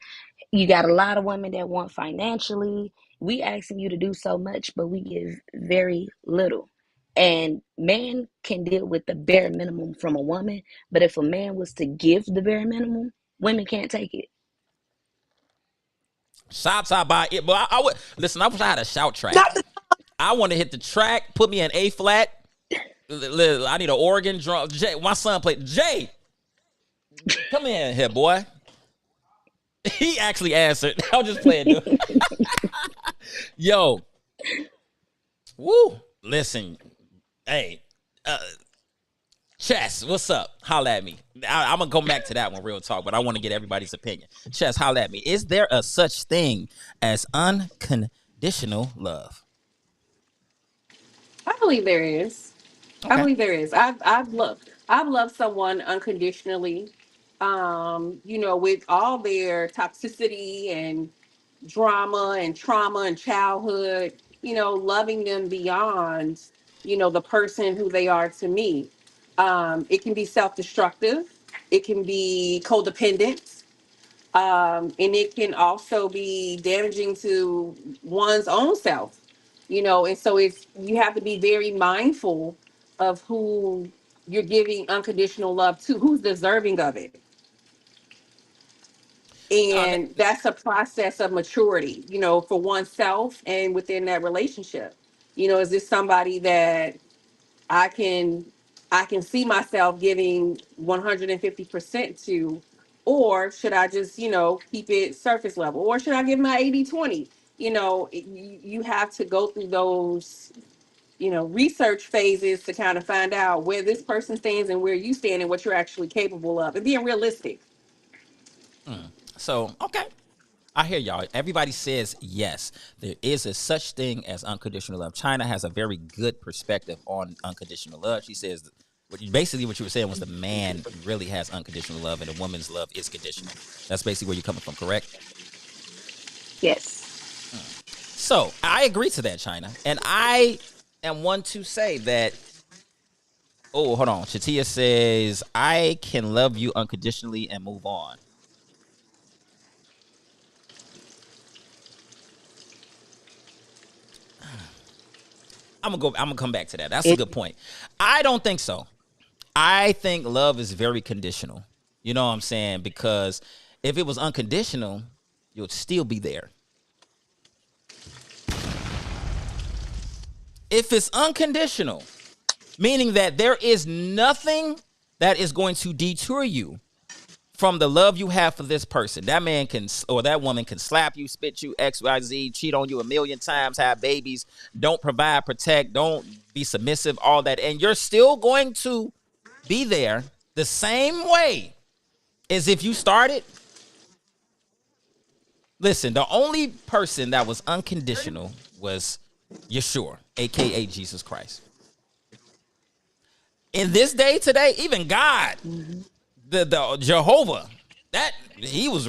You got a lot of women that want financially. We asking you to do so much, but we give very little. And man can deal with the bare minimum from a woman, but if a man was to give the bare minimum, women can't take it. Shots out by it, but I would listen. I wish I had a shout track. Not the- I want to hit the track. Put me in A flat. I need an organ drum. Jay, my son played. Jay, come in here, boy. He actually answered. I was just playing, dude. Yo, woo. Listen, hey, Chess, what's up? Holla at me. I'm gonna go back to that one, real talk, but I want to get everybody's opinion. Chess, holla at me. Is there a such thing as unconditional love? I believe there is. I Okay. believe there is. I've loved someone unconditionally. With all their toxicity and drama and trauma and childhood, loving them beyond, the person who they are to me. It can be self-destructive. It can be codependent. And it can also be damaging to one's own self, and so you have to be very mindful of who you're giving unconditional love to, who's deserving of it. No, And that's a process of maturity, for oneself and within that relationship. Is this somebody that I can I can see myself giving 150% to, or should I just, keep it surface level, or should I give my 80/20? You have to go through those, research phases to kind of find out where this person stands and where you stand and what you're actually capable of and being realistic. so okay. I hear y'all. Everybody says yes. There is a such thing as unconditional love. China has a very good perspective on unconditional love. She says basically what you were saying was the man really has unconditional love and the woman's love is conditional. That's basically where you're coming from, correct? Yes. So I agree to that, China. And I am one to say that, oh, hold on. Shatia says, I can love you unconditionally and move on. I'm gonna come back to that. That's a good point. I don't think so. I think love is very conditional. You know what I'm saying? Because if it was unconditional, you'll still be there. If it's unconditional, meaning that there is nothing that is going to deter you from the love you have for this person. That man can, or that woman can slap you, spit you, XYZ, cheat on you a million times, have babies, don't provide, protect, don't be submissive, all that. And you're still going to be there the same way as if you started. Listen, the only person that was unconditional was Yeshua, a.k.a. Jesus Christ. In this day today, even God, the Jehovah, that he was,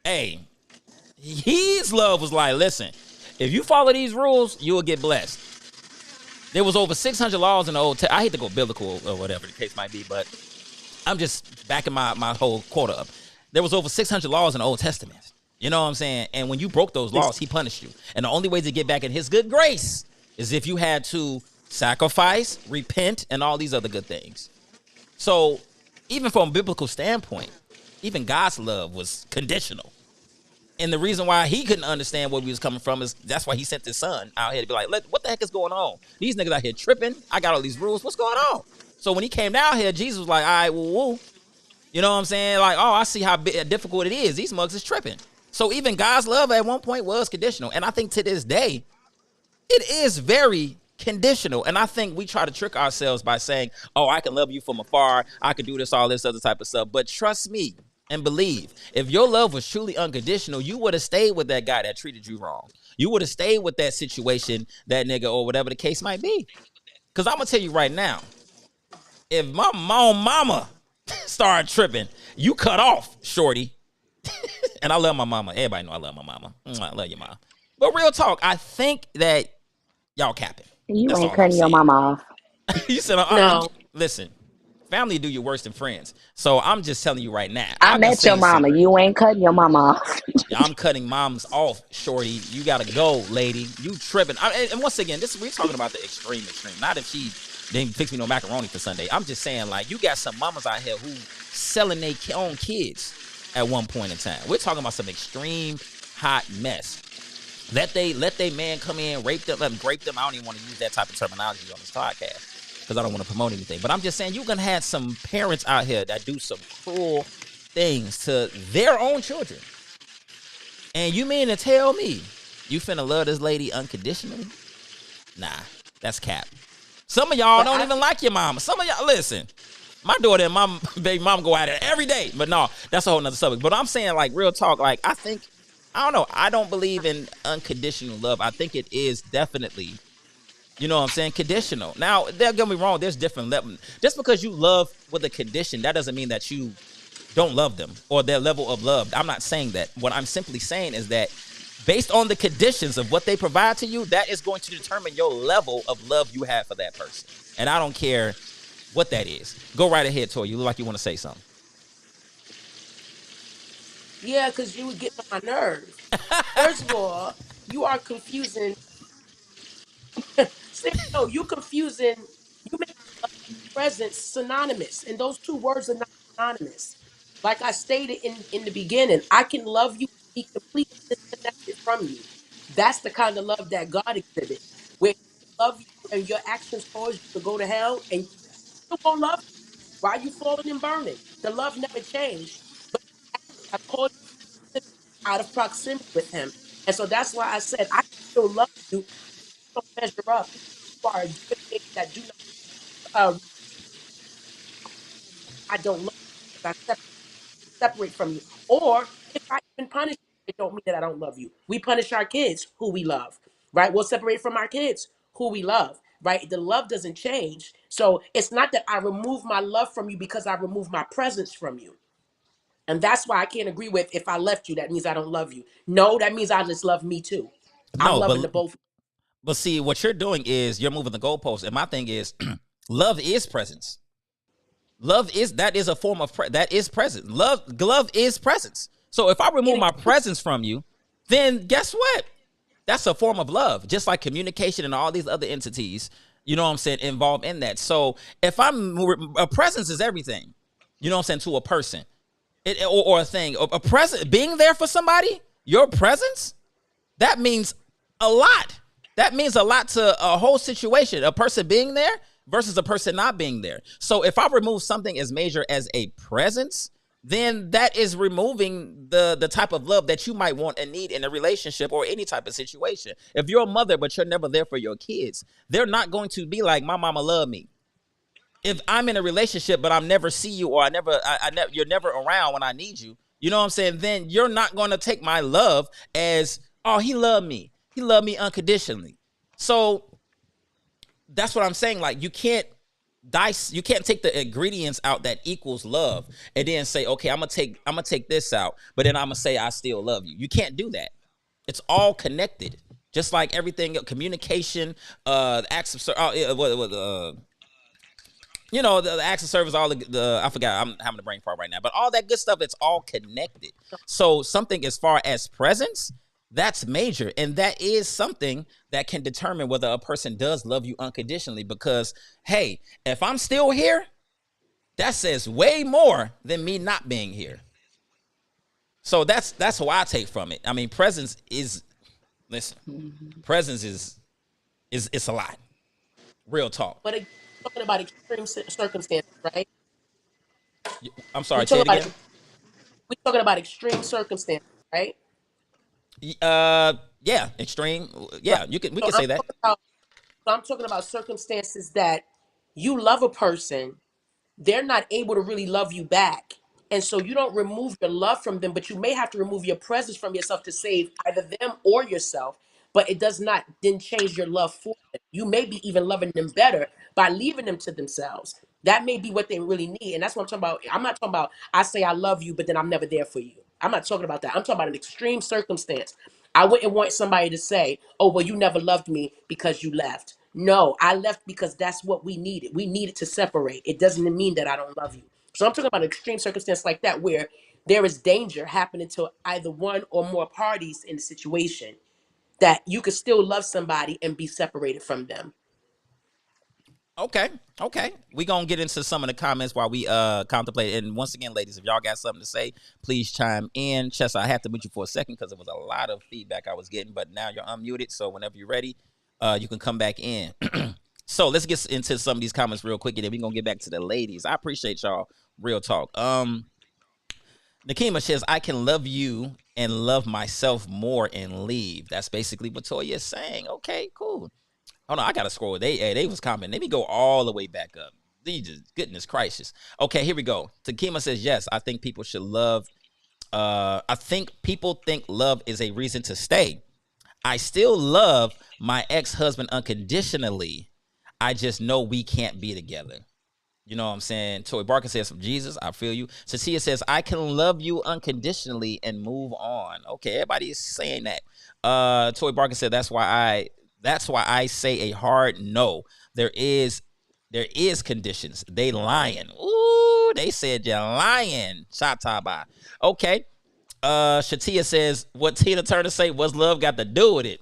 hey, his love was like, listen, if you follow these rules, you will get blessed. There was over 600 laws in the Old Testament. I hate to go biblical or whatever the case might be, but I'm just backing my whole quota up. There was over 600 laws in the Old Testament. You know what I'm saying? And when you broke those laws, he punished you. And the only way to get back in his good grace is if you had to sacrifice, repent, and all these other good things. So even from a biblical standpoint, even God's love was conditional. And the reason why he couldn't understand where we was coming from is that's why he sent his son out here to be like, what the heck is going on? These niggas out here tripping. I got all these rules. What's going on? So when he came down here, Jesus was like, all right, woo. You know what I'm saying? Like, oh, I see how difficult it is. These mugs is tripping. So even God's love at one point was conditional. And I think to this day, it is very conditional. And I think we try to trick ourselves by saying, oh, I can love you from afar. I can do this, all this other type of stuff. But trust me and believe, if your love was truly unconditional, you would have stayed with that guy that treated you wrong. You would have stayed with that situation, that nigga, or whatever the case might be. Because I'm going to tell you right now, if my mama started tripping, you cut off, shorty. And I love my mama. Everybody know I love my mama. I love your mom. But real talk, I think that y'all capping. You That's ain't all cutting your mama off. You said, No. listen, family do you worse than friends. So I'm just telling you right now. I met your mama. You ain't cutting your mama off. I'm cutting moms off, shorty. You gotta go, lady. You tripping. And once again, we're talking about the extreme. Not if she didn't fix me no macaroni for Sunday. I'm just saying, like, you got some mamas out here who selling their own kids at one point in time. We're talking about some extreme hot mess. Let they man come in, rape them, grape them. I don't even want to use that type of terminology on this podcast because I don't want to promote anything. But I'm just saying, you're gonna have some parents out here that do some cruel things to their own children. And you mean to tell me you finna love this lady unconditionally? Nah, that's cap. Some of y'all don't even like your mama. Some of y'all, listen, my daughter and my baby mom go at it every day. But no, that's a whole nother subject. But I'm saying, like, real talk, like, I don't know. I don't believe in unconditional love. I think it is definitely, you know what I'm saying, conditional. Now, don't get me wrong, there's different levels. Just because you love with a condition, that doesn't mean that you don't love them or their level of love. I'm not saying that. What I'm simply saying is that based on the conditions of what they provide to you, that is going to determine your level of love you have for that person. And I don't care what that is. Go right ahead, Tori. You look like you want to say something. Yeah, because you would get on my nerve. First of all, you are confusing. No, you confusing. You make presence synonymous, and those two words are not synonymous. Like I stated in the beginning, I can love you and be completely disconnected from you. That's the kind of love that God exhibits, where He love you and your actions cause you to go to hell, and you still gonna love you while you falling and burning. The love never changed, but have caused you to out of proximity with Him, and so that's why I said I still love you. Don't measure up. You are a human being that do not. I don't love you because I separate from you. Or if I even punish you, it don't mean that I don't love you. We punish our kids who we love, right? We'll separate from our kids who we love, right? The love doesn't change. So it's not that I remove my love from you because I remove my presence from you. And that's why I can't agree with if I left you, that means I don't love you. No, that means I just love me too. I'm No, loving the both. but see, what you're doing is you're moving the goalposts. And my thing is, love is presence. That is a form of that is presence. Love is presence. So if I remove my presence from you, then guess what? That's a form of love, just like communication and all these other entities, you know what I'm saying, involved in that. So if a presence is everything, you know what I'm saying, to a person or a thing, a present, being there for somebody, your presence, that means a lot. That means a lot to a whole situation, a person being there versus a person not being there. So if I remove something as major as a presence, then that is removing the type of love that you might want and need in a relationship or any type of situation. If you're a mother, but you're never there for your kids, they're not going to be like, my mama loved me. If I'm in a relationship, but I never see you or you're never around when I need you, you know what I'm saying? Then you're not going to take my love as, oh, he loved me. He loved me unconditionally. So that's what I'm saying. Like, you can't take the ingredients out that equals love and then say, okay, I'm gonna take this out, but then I'm gonna say I still love you. You can't do that. It's all connected. Just like everything, communication, acts of you know, the acts of service, all the I forgot, I'm having a brain fart right now, but all that good stuff, it's all connected. So something as far as presence, that's major, and that is something that can determine whether a person does love you unconditionally. Because hey, if I'm still here, that says way more than me not being here. So that's what I take from it. I mean, presence is, listen, presence is it's a lot. Real talk. But again, we're talking about extreme circumstances, right? I'm We sorry, say talking it about again. we talking about extreme circumstances, right? Yeah, extreme. Right. Yeah, we So can say that. I'm talking about circumstances that you love a person, they're not able to really love you back. And so you don't remove your love from them, but you may have to remove your presence from yourself to save either them or yourself. But it does not then change your love for them. You may be even loving them better by leaving them to themselves. That may be what they really need. And that's what I'm talking about. I'm not talking about I say I love you, but then I'm never there for you. I'm not talking about that. I'm talking about an extreme circumstance. I wouldn't want somebody to say, oh, well, you never loved me because you left. No, I left because that's what we needed. We needed to separate. It doesn't mean that I don't love you. So I'm talking about an extreme circumstance like that where there is danger happening to either one or more parties in the situation that you could still love somebody and be separated from them. Okay, okay. We gonna get into some of the comments while we contemplate. And once again, ladies, if y'all got something to say, please chime in. Chessa, I have to mute you for a second because it was a lot of feedback I was getting, but now you're unmuted. So whenever you're ready, you can come back in. So let's get into some of these comments real quick, and then we're gonna get back to the ladies. I appreciate y'all. Real talk. Nakima says, I can love you and love myself more and leave. That's basically what Toya is saying. Okay, cool. Hold on, I gotta scroll. They was commenting. Let me go all the way back up. Jesus, goodness gracious. Okay, here we go. Takima says, yes, I think people should love. I think people think love is a reason to stay. I still love my ex-husband unconditionally. I just know we can't be together. You know what I'm saying? Toy Barker says, from Jesus, I feel you. Cecilia says, I can love you unconditionally and move on. Okay, everybody is saying that. Toy Barker said, that's why I say a hard no. There is conditions. They lying. Ooh, they said you're lying. Chataba. Okay. Shatia says, what Tina Turner say, what's love got to do with it?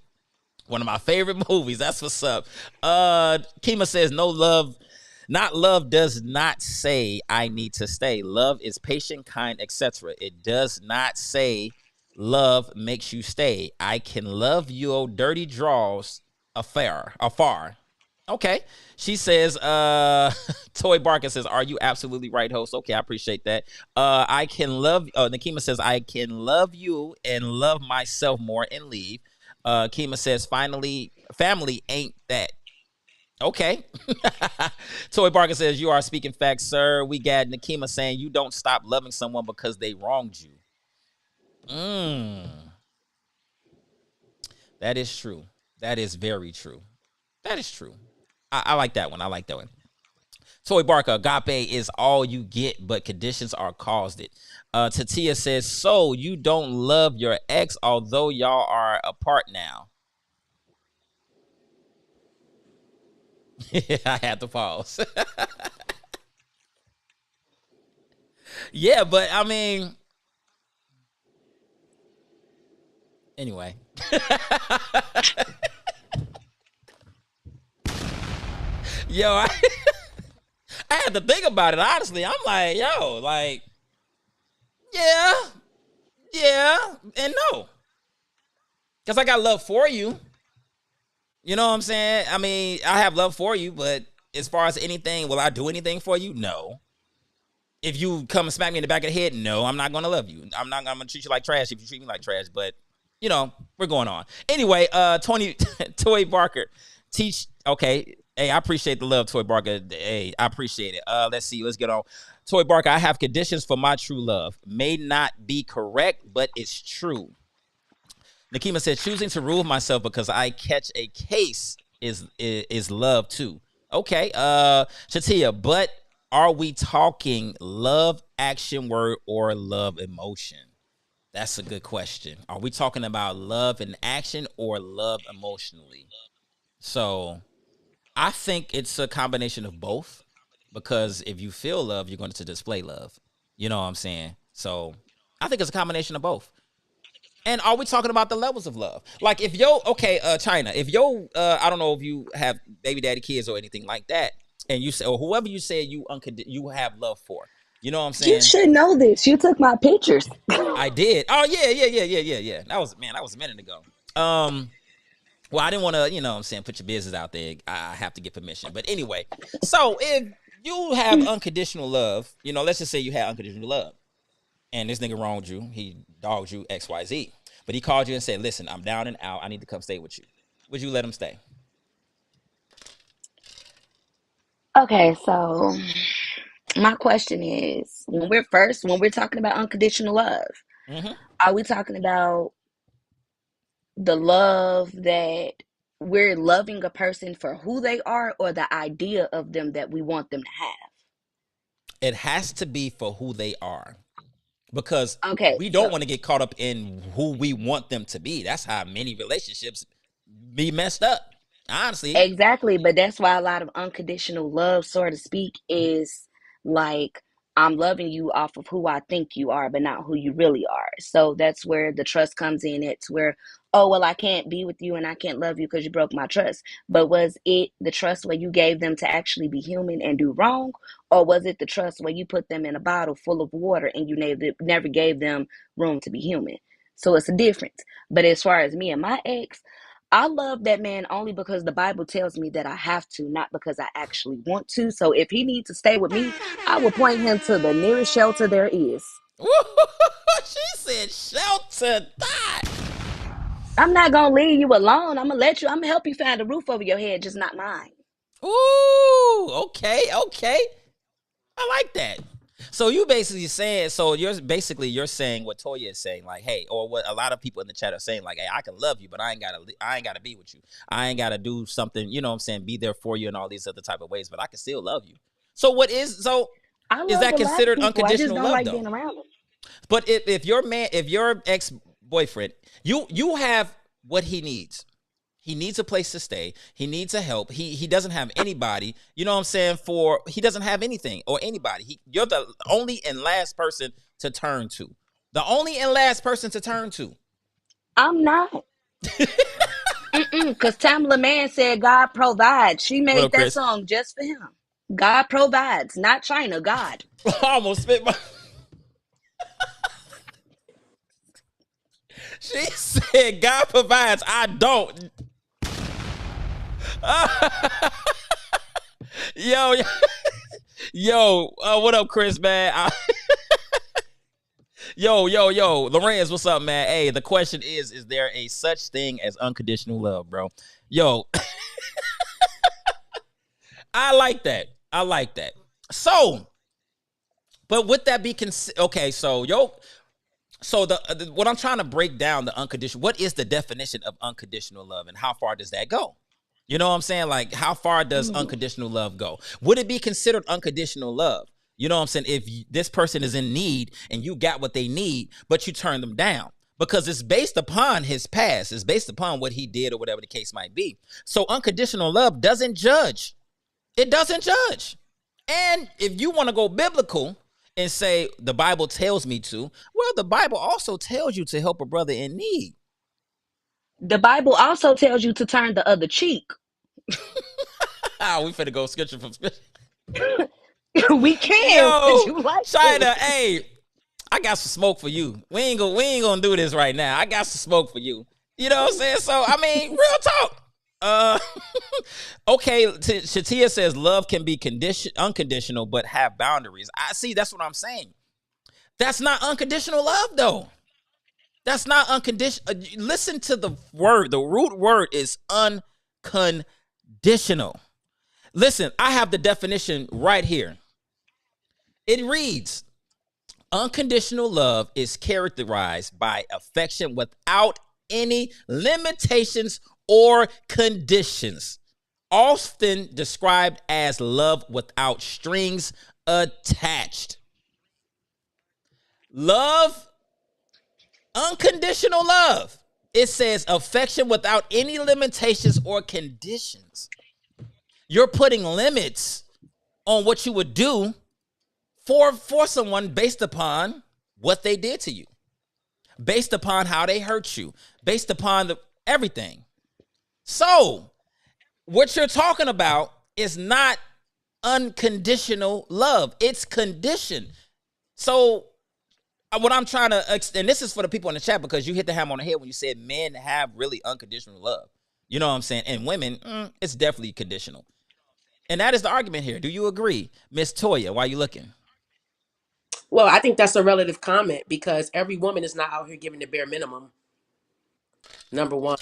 One of my favorite movies. That's what's up. Kima says, no love. Not love does not say I need to stay. Love is patient, kind, etc. It does not say love makes you stay. I can love your dirty draws afar. Okay. She says, Toy Barker says, are you absolutely right, host? Okay, I appreciate that. I can love, Nakima says, I can love you and love myself more and leave. Kima says, finally, family ain't that. Okay. Toy Barker says, you are speaking facts, sir. We got Nakima saying, you don't stop loving someone because they wronged you. That is true. That is very true. That is true. I like that one. I like that one. Toy Barker, agape is all you get, but conditions are caused it. Tatia says, so you don't love your ex, although y'all are apart now. I had to pause. Yeah, but I mean, anyway. Yo, I had to think about it, honestly. I'm like, yo, like, yeah, and no. Because I got love for you. You know what I'm saying? I mean, I have love for you, but as far as anything, will I do anything for you? No. If you come and smack me in the back of the head, no, I'm not going to love you. I'm going to treat you like trash if you treat me like trash, but, you know, we're going on. Anyway, Toy Barker, okay. Hey, I appreciate the love, Toy Barker. Hey, I appreciate it. Let's see. Let's get on. Toy Barker, I have conditions for my true love. May not be correct, but it's true. Nakima said, choosing to rule myself because I catch a case is love too. Okay. Shatia, but are we talking love action word or love emotion? That's a good question. Are we talking about love in action or love emotionally? So I think it's a combination of both. because if you feel love, you're going to display love. You know what I'm saying? So I think it's a combination of both. And are we talking about the levels of love? Like if China, if I don't know if you have baby daddy kids or anything like that, and you say, or whoever you say you have love for, you know what I'm saying? You should know this. You took my pictures. I did. Oh yeah. That was a minute ago. Well, I didn't want to, you know what I'm saying, put your business out there. I have to get permission. But anyway, so if you have unconditional love, you know, let's just say you have unconditional love, and this nigga wronged you, he dogged you, XYZ, but he called you and said, listen, I'm down and out, I need to come stay with you. Would you let him stay? Okay, so my question is, when we're talking about unconditional love, Mm-hmm. are we talking about the love that we're loving a person for who they are, or the idea of them that we want them to have? It has to be for who they are, because Okay, we so don't want to get caught up in who we want them to be. That's how many relationships be messed up, honestly. exactly, but that's why a lot of unconditional love, so to speak, is like, I'm loving you off of who I think you are, but not who you really are. So that's where the trust comes in. It's where, oh, well, I can't be with you and I can't love you because you broke my trust. But was it the trust where you gave them to actually be human and do wrong? Or was it the trust where you put them in a bottle full of water and you never gave them room to be human? So it's a difference. But as far as me and my ex, I love that man only because the Bible tells me that I have to, not because I actually want to. So if he needs to stay with me, I will point him to the nearest shelter there is. She said shelter die. I'm not going to leave you alone. I'm going to help you find a roof over your head, just not mine. Ooh, okay. I like that. So you basically saying, you're saying what Toya is saying, like, hey, or what a lot of people in the chat are saying, like, hey, I can love you, but I ain't gotta be with you. I ain't gotta do something, you know what I'm saying, be there for you in all these other type of ways, but I can still love you. So is that considered unconditional love, like though? being around them. But if your ex-boyfriend, you have what he needs. He needs a place to stay. He needs a help. He doesn't have anybody. You know what I'm saying? He doesn't have anything or anybody. You're the only and last person to turn to. The only and last person to turn to. I'm not. Because Tamala Mann said God provides. She What made up, that Chris? song just for him. God provides, not China, God. I almost spit my... She said God provides. I don't. Yo, what up, Chris, man? Yo, Lorenz, what's up, man? Hey, the question is there a such thing as unconditional love, bro? Yo, I like that. So, but would that be okay? So, what I'm trying to break down the unconditional. What is the definition of unconditional love, and how far does that go? You know what I'm saying? Like, how far does unconditional love go? Would it be considered unconditional love? You know what I'm saying? If this person is in need and you got what they need, but you turn them down because it's based upon his past. It's based upon what he did or whatever the case might be. So unconditional love doesn't judge. It doesn't judge. And if you want to go biblical and say the Bible tells me to, well, the Bible also tells you to help a brother in need. The Bible also tells you to turn the other cheek. We finna go scripture from scripture. We can. Yo, You like China, hey, I got some smoke for you. We ain't gonna do this right now. I got some smoke for you. You know what I'm saying? So, I mean, real talk. Okay, Shatia says love can be unconditional, but have boundaries. I see. That's what I'm saying. That's not unconditional love, though. That's not unconditional. Listen to the word. The root word is unconditional. Listen, I have the definition right here. It reads, unconditional love is characterized by affection without any limitations or conditions, often described as love without strings attached. Love, unconditional love. It says affection without any limitations or conditions. You're putting limits on what you would do for someone based upon what they did to you, based upon how they hurt you, based upon everything. So what you're talking about is not unconditional love. It's conditioned. So what I'm trying to, and this is for the people in the chat, because you hit the hammer on the head when you said men have really unconditional love. You know what I'm saying? And women, it's definitely conditional. And that is the argument here. Do you agree? Miss Toya, why are you looking? Well, I think that's a relative comment because every woman is not out here giving the bare minimum. Number one.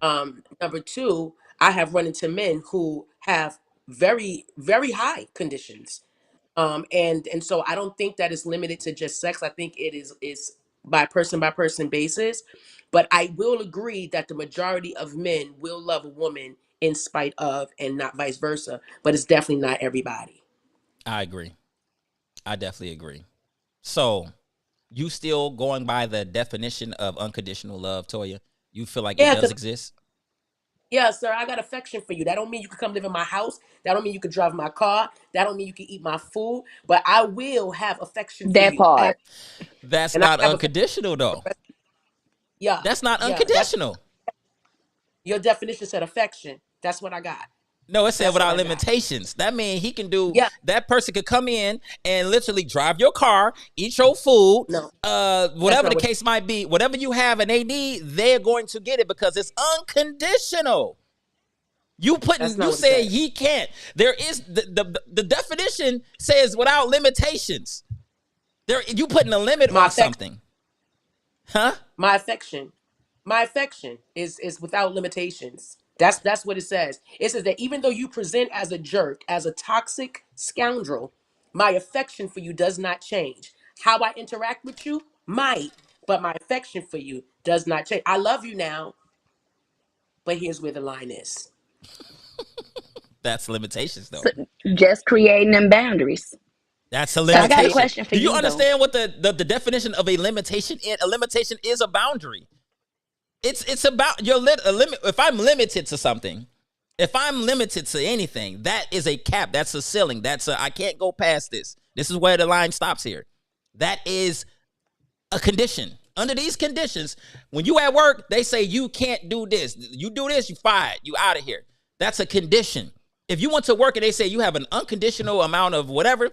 Number two, I have run into men who have very, very high conditions. And so I don't think that is limited to just sex. I think it is by person basis. But I will agree that the majority of men will love a woman in spite of, and not vice versa. But it's definitely not everybody. I agree. I definitely agree. So you still going by the definition of unconditional love, Toya? You feel like it does exist? Yeah, sir, I got affection for you. That don't mean you can come live in my house. That don't mean you can drive my car. That don't mean you can eat my food. But I will have affection for That you. part. That's not unconditional, though. Yeah. That's not unconditional. Your definition said affection. That's what I got. No, it said without limitations. That means he can do, that person could come in and literally drive your car, eat your food, whatever the case might be, whatever you have and they need, they're going to get it because it's unconditional. You said he can't. There is the definition says without limitations. You putting a limit on something. Huh? My affection is without limitations. That's what it says. It says that even though you present as a jerk, as a toxic scoundrel, my affection for you does not change. How I interact with you might, but my affection for you does not change. I love you now, but here's where the line is. That's limitations, though. So just creating them boundaries. That's a limitation. So I got a question for you. Do you understand what the definition of a limitation is? A limitation is a boundary. It's about your limit. If I'm limited to something, if I'm limited to anything, that is a cap. That's a ceiling. I can't go past this. This is where the line stops here. That is a condition. Under these conditions, when you at work, they say you can't do this. You do this, you fired. You out of here. That's a condition. If you went to work and they say you have an unconditional amount of whatever,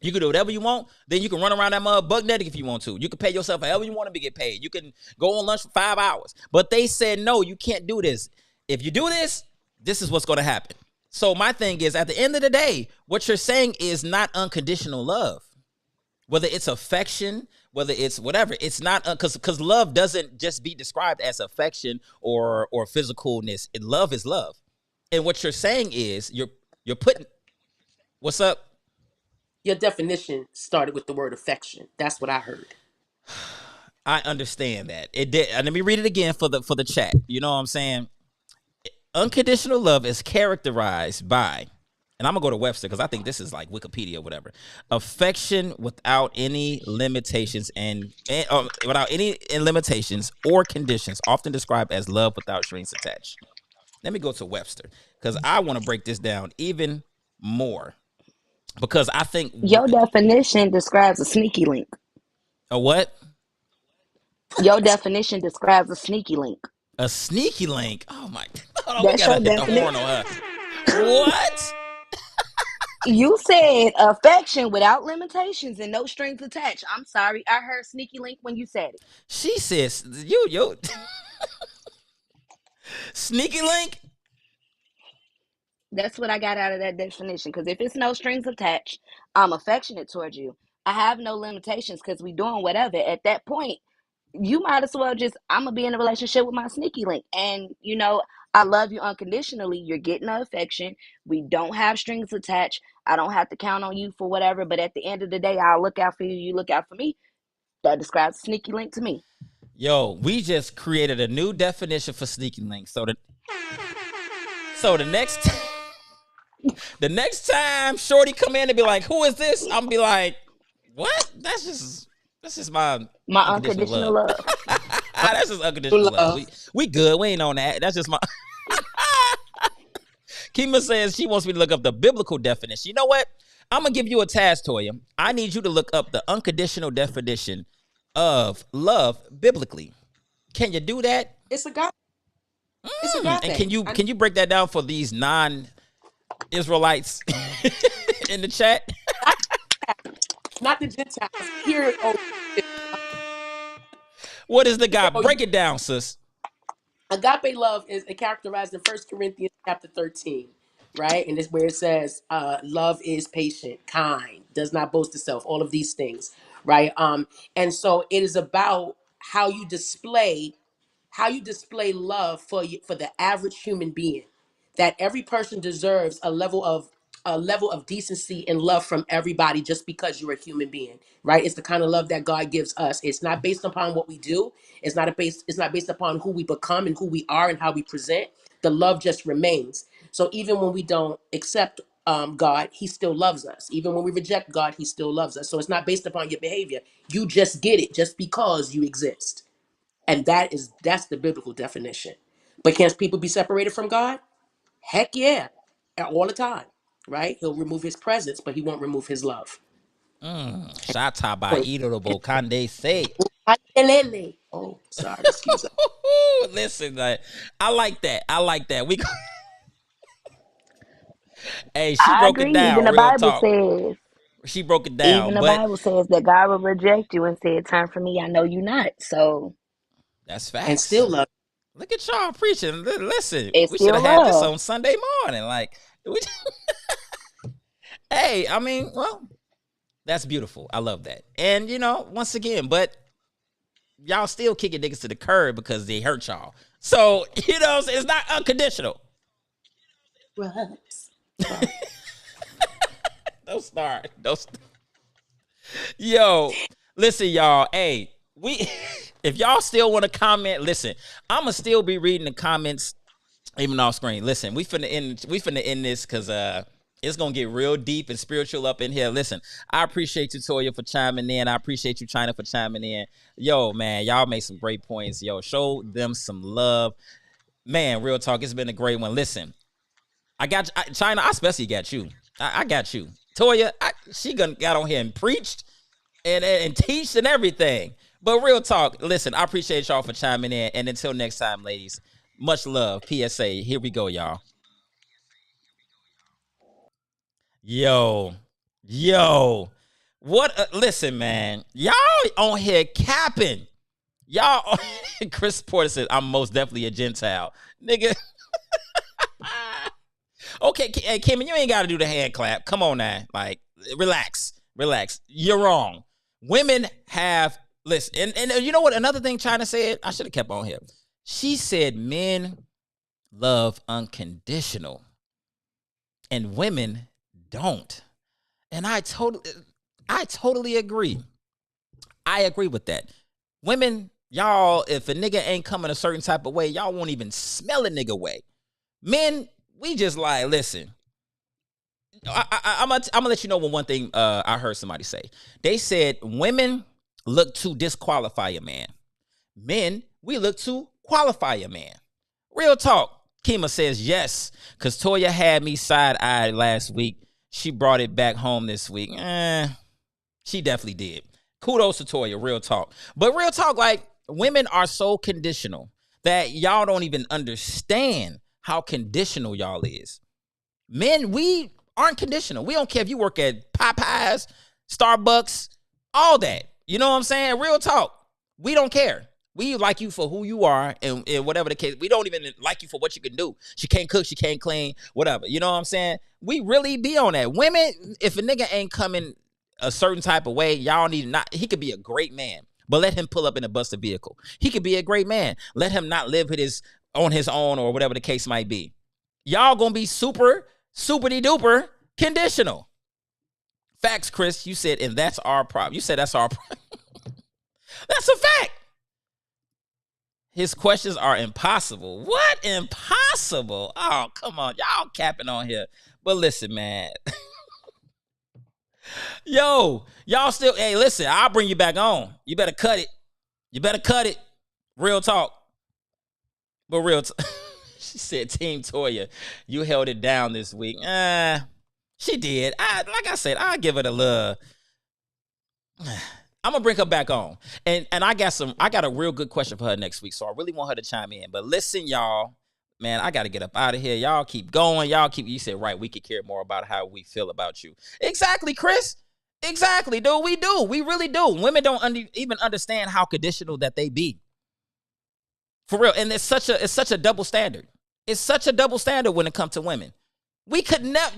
you can do whatever you want. Then you can run around that mug buck naked if you want to. You can pay yourself however you want to get paid. You can go on lunch for 5 hours. But they said, no, you can't do this. If you do this, this is what's going to happen. So my thing is, at the end of the day, what you're saying is not unconditional love. Whether it's affection, whether it's whatever, it's not because love doesn't just be described as affection or physicalness. Love is love. And what you're saying is you're putting, what's up? Your definition started with the word affection. That's what I heard. I understand that. It did. Let me read it again for the chat. You know what I'm saying? Unconditional love is characterized by, and I'm gonna go to Webster because I think this is like Wikipedia or whatever. Affection without any limitations and without any limitations or conditions, often described as love without strings attached. Let me go to Webster because I want to break this down even more. Because I think your definition describes a sneaky link. A what? Your definition describes a sneaky link. A sneaky link? Oh my God. That's we gotta your hit the horn on her. What? You said affection without limitations and no strings attached. I'm sorry. I heard sneaky link when you said it. She says, yo. Sneaky link? That's what I got out of that definition. Because if it's no strings attached, I'm affectionate towards you. I have no limitations because we doing whatever. At that point, you might as well I'm going to be in a relationship with my sneaky link. And, I love you unconditionally. You're getting the affection. We don't have strings attached. I don't have to count on you for whatever. But at the end of the day, I'll look out for you. You look out for me. That describes sneaky link to me. Yo, we just created a new definition for sneaky link. So the next time Shorty come in and be like, who is this? I'm gonna be like, what? That's just my unconditional love. That's just unconditional love. We good. We ain't on that. That's just my Kima says she wants me to look up the biblical definition. You know what? I'm going to give you a task, Toya. I need you to look up the unconditional definition of love biblically. Can you do that? It's a God. It's a God And thing. can you break that down for these non-Israelites in the chat? Not the Gentiles. Here, What is the God? Break it down, sis. agape love is characterized in 1 Corinthians chapter 13, right? And it's where it says, love is patient, kind, does not boast itself, all of these things, right? And so it is about how you display love for the average human being, that every person deserves a level of decency and love from everybody just because you're a human being, right? It's the kind of love that God gives us. It's not based upon what we do. It's not based upon who we become and who we are and how we present. The love just remains. So even when we don't accept God, he still loves us. Even when we reject God, he still loves us. So it's not based upon your behavior. You just get it just because you exist. And that's the biblical definition. But can people be separated from God? Heck yeah. All the time. Right? He'll remove his presence, but he won't remove his love. Shata by Point. Idolobo Kande say. Oh, sorry, excuse me. Listen, I like that. I like that. Hey, she I broke it agree. Even down. the Real Bible talk. says, She broke it even down, the but Bible says that God will reject you and say, "Turn from me, I know you not." So that's And facts. still love. Look at y'all preaching. Listen, it's we should still have had this love. on Sunday morning. Hey, I mean, well, that's beautiful. I love that. And once again, but y'all still kicking niggas to the curb because they hurt y'all. So it's not unconditional. Russ. Don't start. Yo, listen, y'all. Hey, if y'all still want to comment, listen, I'ma still be reading the comments even off screen. Listen, we finna end this because it's gonna get real deep and spiritual up in here. Listen, I appreciate you, Toya, for chiming in. I appreciate you, China, for chiming in. Yo, man, y'all make some great points. Yo, show them some love. Man, real talk, it's been a great one. Listen, I got China, I especially got you. I got you. Toya, she got on here and preached and teached and everything. But real talk, listen, I appreciate y'all for chiming in. And until next time, ladies, much love. PSA. Here we go, y'all. Yo. What? Listen, man. Y'all on here capping. Y'all, Chris Porter said, I'm most definitely a Gentile. Nigga. Okay, hey, Kim, you ain't got to do the hand clap. Come on now. Like, relax. You're wrong. Women have, listen, and you know what? Another thing China said, I should have kept on here. She said men love unconditional and women don't. And I totally agree. I agree with that. Women, y'all, if a nigga ain't coming a certain type of way, y'all won't even smell a nigga way. Men, we just like, listen, I'm gonna let you know one thing I heard somebody say. They said women look to disqualify a man. Men, we look to qualify a man. Real talk. Kima says yes, because Toya had me side-eyed last week. She brought it back home this week. She definitely did. Kudos to Toya, real talk. But real talk, like, women are so conditional that y'all don't even understand how conditional y'all is. Men, we aren't conditional. We don't care if you work at Popeyes, Starbucks, all that. You know what I'm saying? Real talk. We don't care. We like you for who you are and whatever the case. We don't even like you for what you can do. She can't cook, she can't clean, whatever. You know what I'm saying? We really be on that. Women, if a nigga ain't coming a certain type of way, y'all need not. He could be a great man, but let him pull up in a busted vehicle. He could be a great man. Let him not live on his own or whatever the case might be. Y'all gonna be super duper conditional. Facts, Chris. You said, and that's our problem. You said that's our problem. That's a fact. His questions are impossible. What? Impossible? Oh, come on. Y'all capping on here. But listen, man. Yo, y'all still, hey, listen, I'll bring you back on. You better cut it. Real talk. But She said, Team Toya, you held it down this week. She did. Like I said, I'll give it a little. I'm gonna bring her back on. And I got a real good question for her next week. So I really want her to chime in. But listen, y'all, man, I gotta get up out of here. Y'all keep going. You said, right, we could care more about how we feel about you. Exactly, Chris. Exactly, dude. We do. We really do. Women don't even understand how conditional that they be. For real. And it's such a double standard. It's such a double standard when it comes to women. We could never,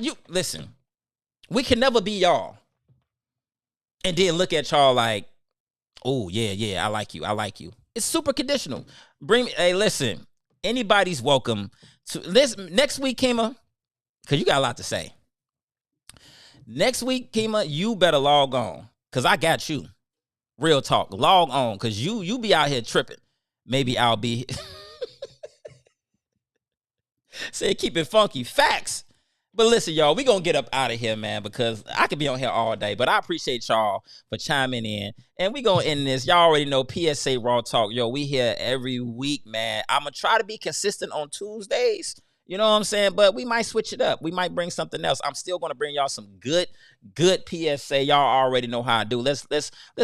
we can never be y'all. And then look at y'all like, oh, yeah, I like you. It's super conditional. Hey, listen, anybody's welcome to this next week, Kima, because you got a lot to say. Next week, Kima, you better log on, because I got you. Real talk. Log on, because you be out here tripping. Maybe I'll be. Say keep it funky. Facts. But listen, y'all, we going to get up out of here, man, because I could be on here all day. But I appreciate y'all for chiming in. And we going to end this. Y'all already know PSA Raw Talk. Yo, we here every week, man. I'm going to try to be consistent on Tuesdays. You know what I'm saying? But we might switch it up. We might bring something else. I'm still going to bring y'all some good PSA. Y'all already know how I do. Let's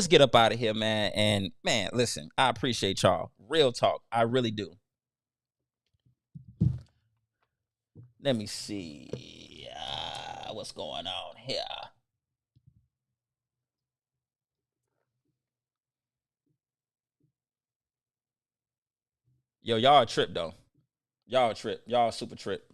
get up out of here, man. And, man, listen, I appreciate y'all. Real talk. I really do. Let me see what's going on here. Yo, y'all a trip, though. Y'all a trip. Y'all a super trip.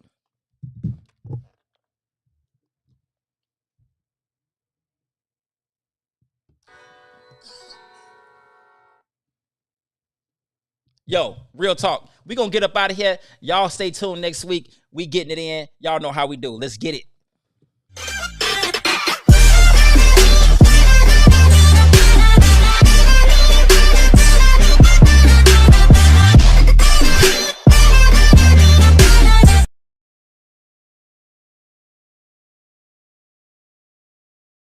Yo, real talk. We going to get up out of here. Y'all stay tuned next week. We getting it in. Y'all know how we do. Let's get it.